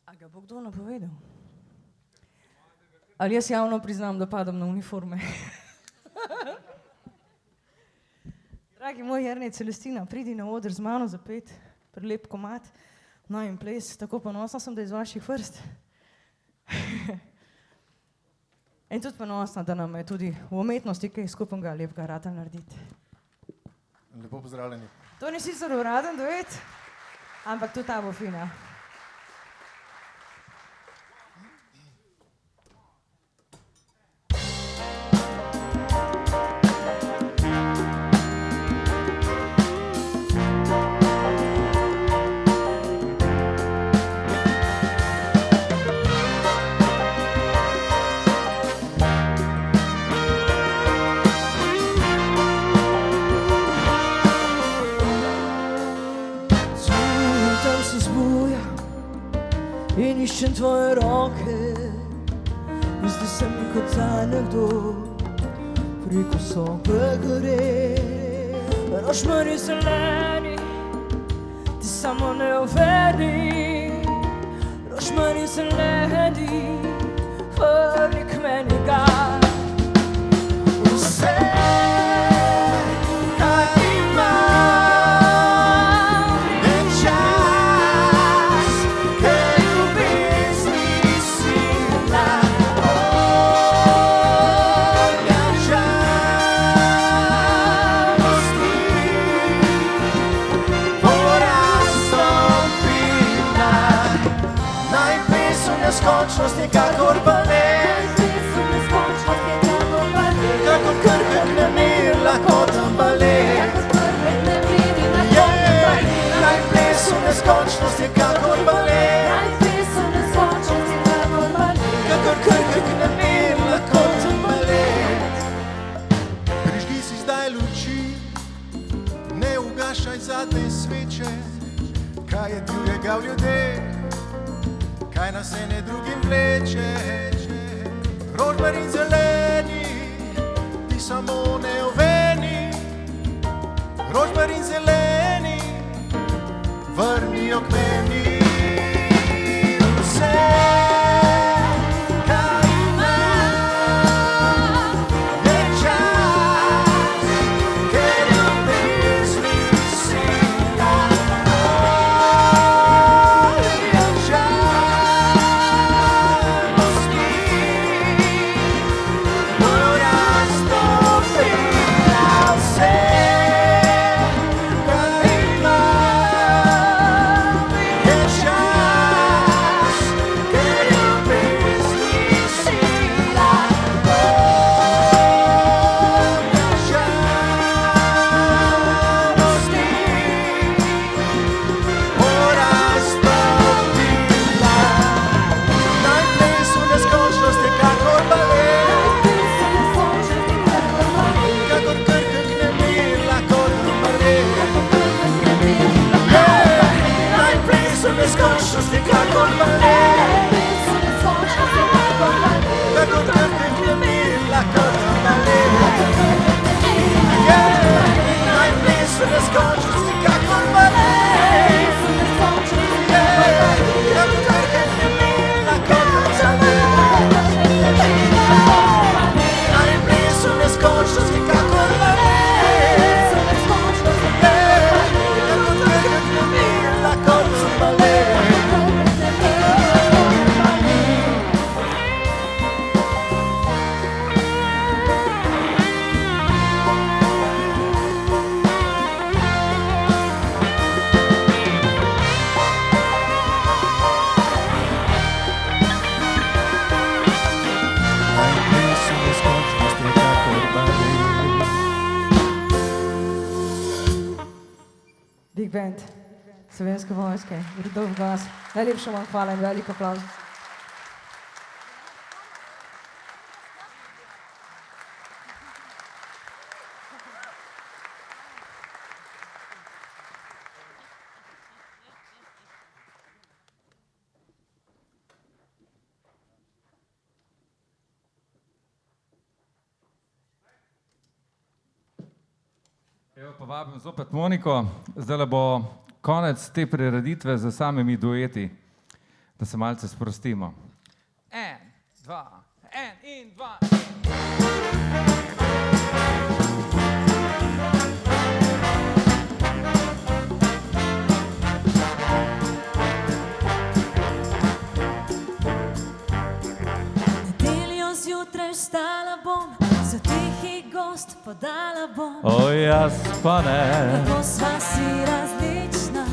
A ga bo kdo napovedal? Ali jaz javno priznam, da padam na uniforme? Dragi moj Jernej Celestina, pridi na oder z mano zapet, prelep komad, no in ples, tako ponosna sem, da iz vaših vrst. In tudi ponosna, da nam je tudi v umetnosti kaj skupnega lepega rata narediti. Lepo pozdravljeni. To ni sicer uraden duet, ampak tudi ta bo fina. se zbujam in iščem tvoje roke, in zdi se mi, kot da nekdo preko sobe gre. Rožmari zeleni, ti samo ne uvedi, rožmari zeleni, vrni k meni ga. Vse, kaj imam, je čas, ker ljubezni sila. Olja žalosti, poraztopila, naj ples v neskončnosti kakor balet, kakor krhek nemir, lakoten balet. Naj ples v neskončnosti kakor balet, kakor krhek nemir, lakoten balet. Prižgi si zdaj luči, ne ugašaj zadnje sveče. Kaj je drugega v ljudeh, kaj nas ene drugim vleče. Rožmarin zeleni, ti samo ne oveni. Rožmarin zeleni, vrnijo k meni. Vse, kaj imam, je čas, ker ljubezni sila. Olja žalosti, poraztopila. Vse, kaj imam, je čas, ker ljubezni sila. Olja žalosti, poraztopila, naj ples v neskončnosti kakor balet, kakor krhek nemir, lakoten balet. Naj ples v neskončnosti kakor balet, kakor krhek nemir, lakoten balet. Naj ples v neskončnosti kakor balet, kakor krhek nemir, lakoten balet. Naj ples v neskončnosti kakor balet, kakor krhek nemir, lakoten balet. Naj ples v neskončnosti kakor balet. Big Band Slovenske vojske, Rudolf Gas. Najlepša vam hvala in veliko aplavz. Evo, povabim zopet Moniko. Zdaj bo konec te prireditve za samimi dueti, da se malce sprostimo. En, dva, en in dva. Nedeljo zjutraj vstala bom, za tihi gost podala bom. O, jaz pa ne. Kako sva si različna,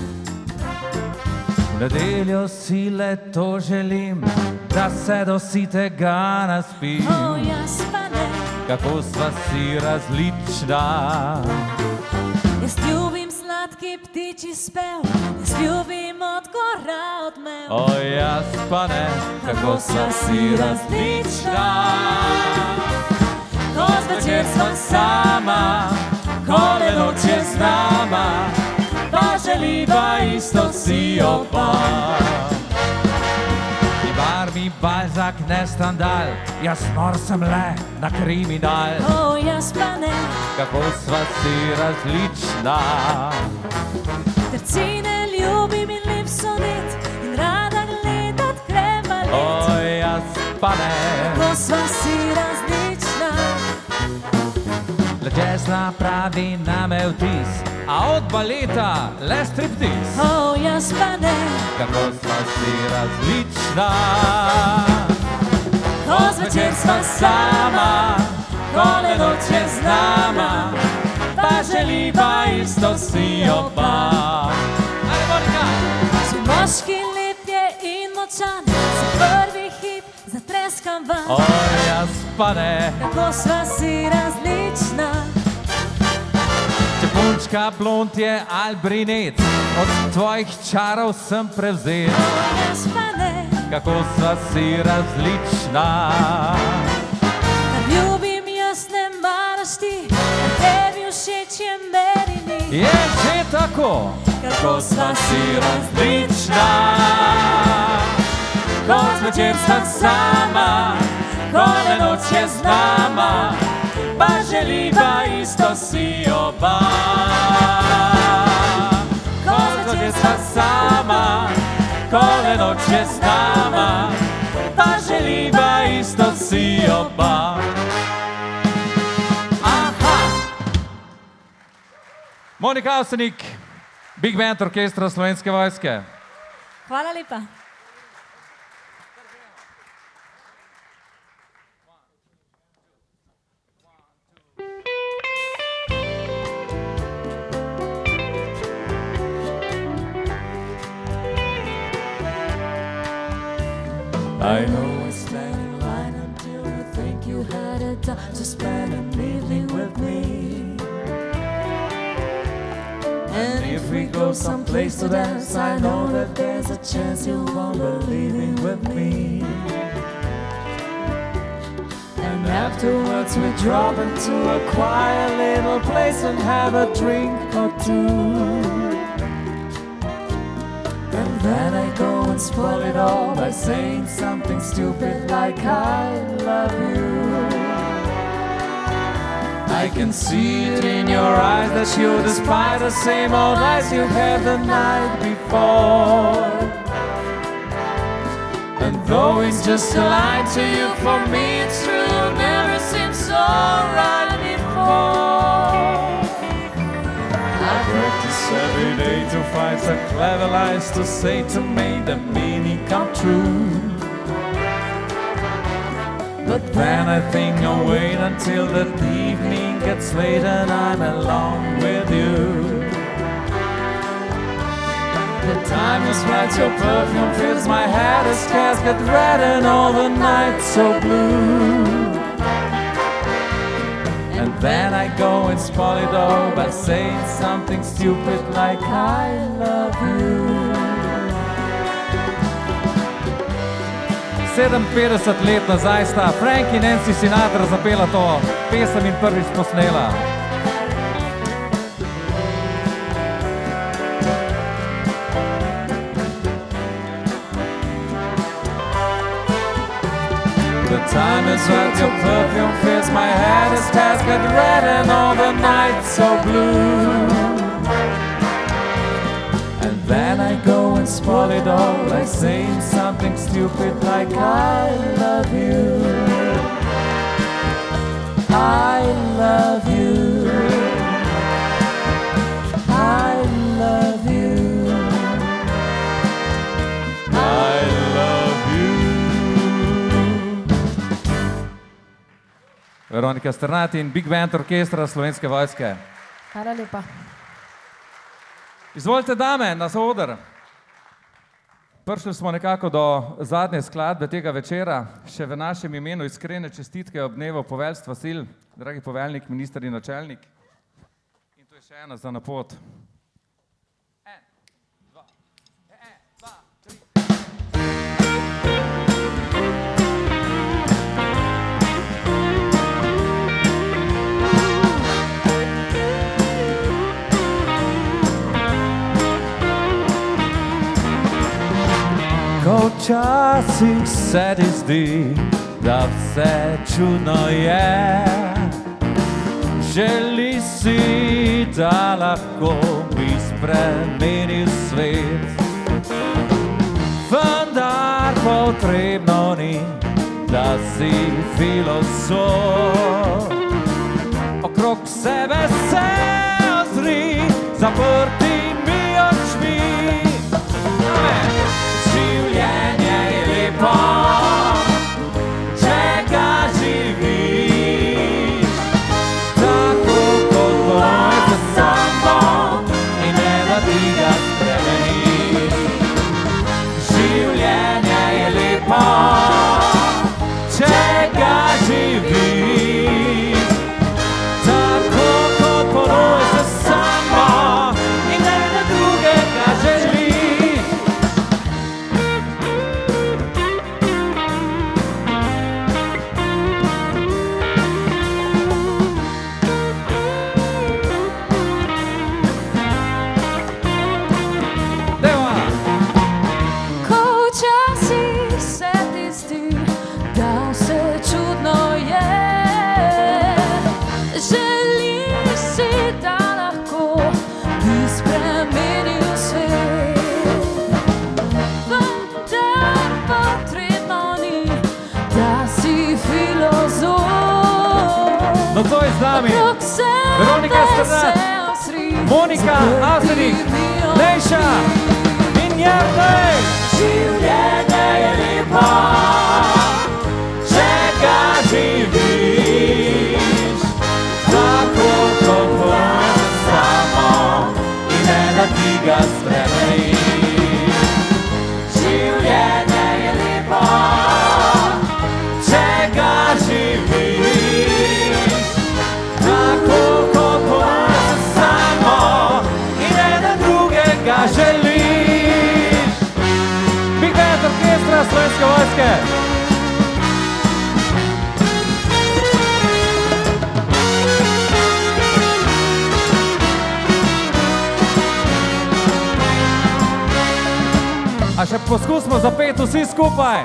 V nedeljo si le to želim, da se do sitega naspim. o jaz pa ne. Kako sva si različna. Jaz ljubim sladki ptiči spev, jaz ljubim od gora odmev. O, jaz pa ne. Kako sva si različna. Ko zvečer Ker sva sem sama, ko le noč je z nama, pa želim želiva isto si oba. Mi Balzak ne Stendhal, jaz mor sem le na kriminal. O, jaz pa ne. Kako sva si različna. Tercine ljubim in lep sonet in rada gledat krebalet. O, jaz pa ne. Kako sva si različna. Le jazz napravi name vtis, a od baleta le striptease. O, jaz pa ne. Kako sva si različna. Ko zvečer sva sama, ko le noč je z nama, pa želiva isto si oba. Ajde, Monika! Če moški lep je in močan, se prvi hip zatreskam van. O, jaz pa ne. Kako sva si različna. Če punčka blond je ali brinet, od tvojih čarov sem prevzet. O, jaz pa ne. Kako sva si različna. Kar ljubim jaz ne maraš ti, kar tebi všeč je meni ni. Je že tako, kako sva si različna. Ko zvečer sva sama, ko le noč je z nama, pa želiva isto si oba. Ko zvečer sva sama, ko le noč je z nama, pa želiva isto si oba. Aha! Monika Avsenik, Big Band Orkestra Slovenske vojske. Hvala lepa. I know we stand in line until you think you had a time to spend an evening with me. And if we go someplace to dance, I know that there's a chance you won't be leaving with me. And afterwards we drop into a quiet little place and have a drink or two. And then I go and spoil it all by saying something stupid like I love you. I can see it in your eyes that you despise the same old eyes you had the night before. And though it's just a lie to you, for me it's true, never seemed so right before. I practice every day to find some clever lies to say to make the meaning come true. But then I think I'll wait until the evening gets late and I'm alone with you. The time is right, your perfume fills my head as casket red and all the night so blue. And then I go and spoil it all by saying something stupid like I love you. 57 let nazaj sta Frank in Nancy Sinatra zapela to pesem in prvič posnela. The time is right, your perfume fills my head as casket red and all the night so blue. And then I go and spoil it all by saying something stupid like I love you. I love you. I love you. I love you. Veronika Sternati in Big Band Orkestra Slovenske vojske. Hvala lepa. Izvolite dame, na oder. Prišli smo nekako do zadnje skladbe tega večera. Še v našem imenu iskrene čestitke ob dnevu poveljstva sil, dragi poveljnik, minister in načelnik. In to je še ena za na pot. Ko včasih se ti zdi, da vse čudno je, želi si, da lahko bi spremenil svet. Vendar potrebno ni, da si filozof. Okrog sebe se ozri, zaprtimi očmi. Življenje je lepo, če ga živiš, tako kot tvoj za samo in ne da ti ga spremeniš. Življenje je lepo, če ga živiš, tako kot tvoj za samo in ne da drugega želiš. Ko včasih se ti zdi, da vse čudno je, želiš si, da lahko bi spremenil svet. Vendar potrebno ni, da si filozof. Nocoj z nami Okrog sebe Veronika Strnad, se ozri, Monika Avsenik, Nejša in Jernej. Življenje je lepo, če ga živiš, tako kot tvoj za samo in ne da ti ga spremeniš. Življenje je lepo, če ga živiš, tako kot tvoj za samo in ne da drugega želiš. Big Band Orkestra Slovenske vojske. A še poskusimo zapeti vsi skupaj.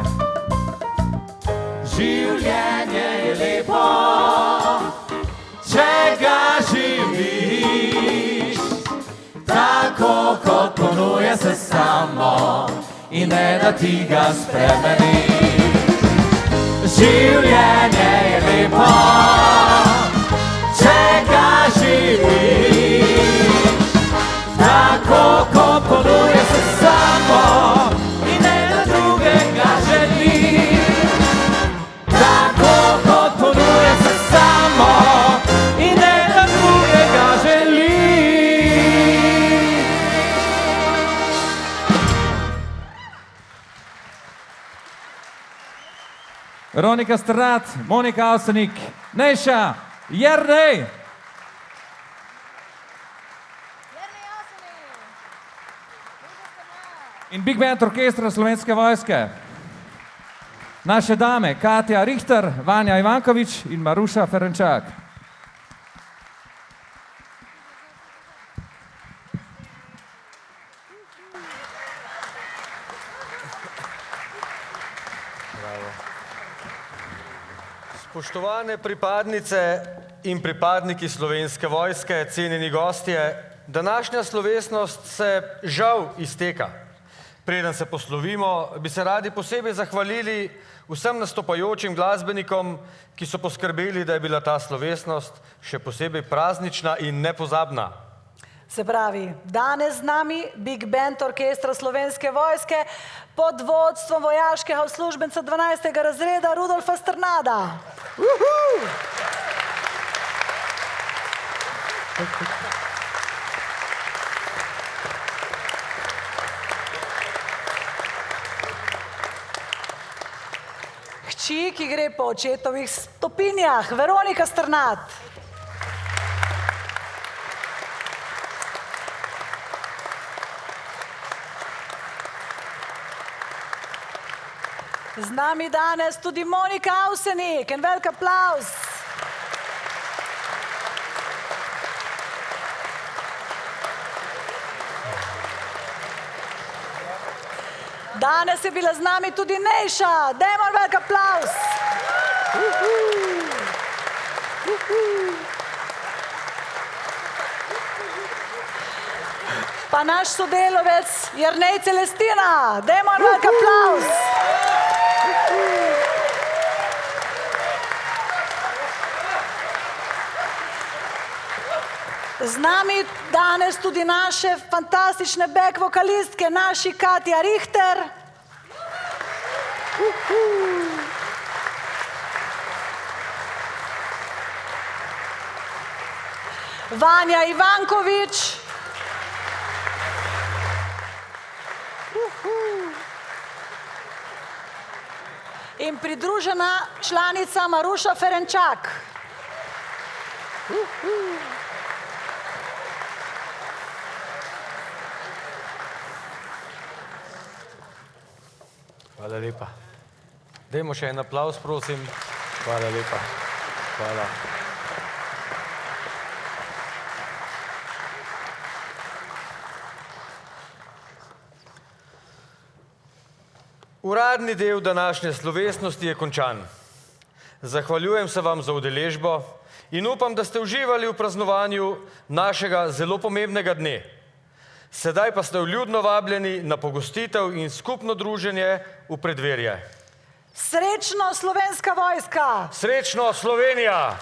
Življenje je lepo, če ga živiš, tako kot ponuje se samo in ne da ti ga spremeniš. Življenje je lepo, če ga živiš, tako kot ponuje se samo in ne da drugega želiš. Tako kot ponuje se samo in ne da drugega želiš. Veronika Strnad, Monika Avsenik, Nejša, Jernej. In Big Band Orkestra Slovenske vojske. Naše dame Katja Richter, Vanja Ivankovič in Maruša Ferenčak. Spoštovane pripadnice in pripadniki Slovenske vojske, cenjeni gostje, današnja slovesnost se žal izteka. Preden se poslovimo, bi se radi posebej zahvalili vsem nastopajočim glasbenikom, ki so poskrbeli, da je bila ta slovesnost še posebej praznična in nepozabna. Se pravi, danes z nami Big Band Orkestra Slovenske vojske pod vodstvom vojaškega uslužbenca 12. razreda Rudolfa Strnada. Hči, ki gre po očetovih stopinjah, Veronika Strnad. Z nami danes tudi Monika Avsenik, en velik aplavz. Danes je bila z nami tudi Nejša. Dajmo velik aplavz. Pa naš sodelovec Jernej Celestina. Dajmo velik aplavz. Z nami danes tudi naše fantastične back vokalistke, naši Katja Richter. Vanja Ivankovič. In pridružena članica Maruša Ferenčak. Hvala lepa. Dajmo še en aplavz, prosim. Hvala lepa. Hvala. Uradni del današnje slovesnosti je končan. Zahvaljujem se vam za udeležbo in upam, da ste uživali v praznovanju našega zelo pomembnega dne. Sedaj pa ste vljudno vabljeni na pogostitev in skupno druženje v preddverje. Srečno Slovenska vojska! Srečno Slovenija!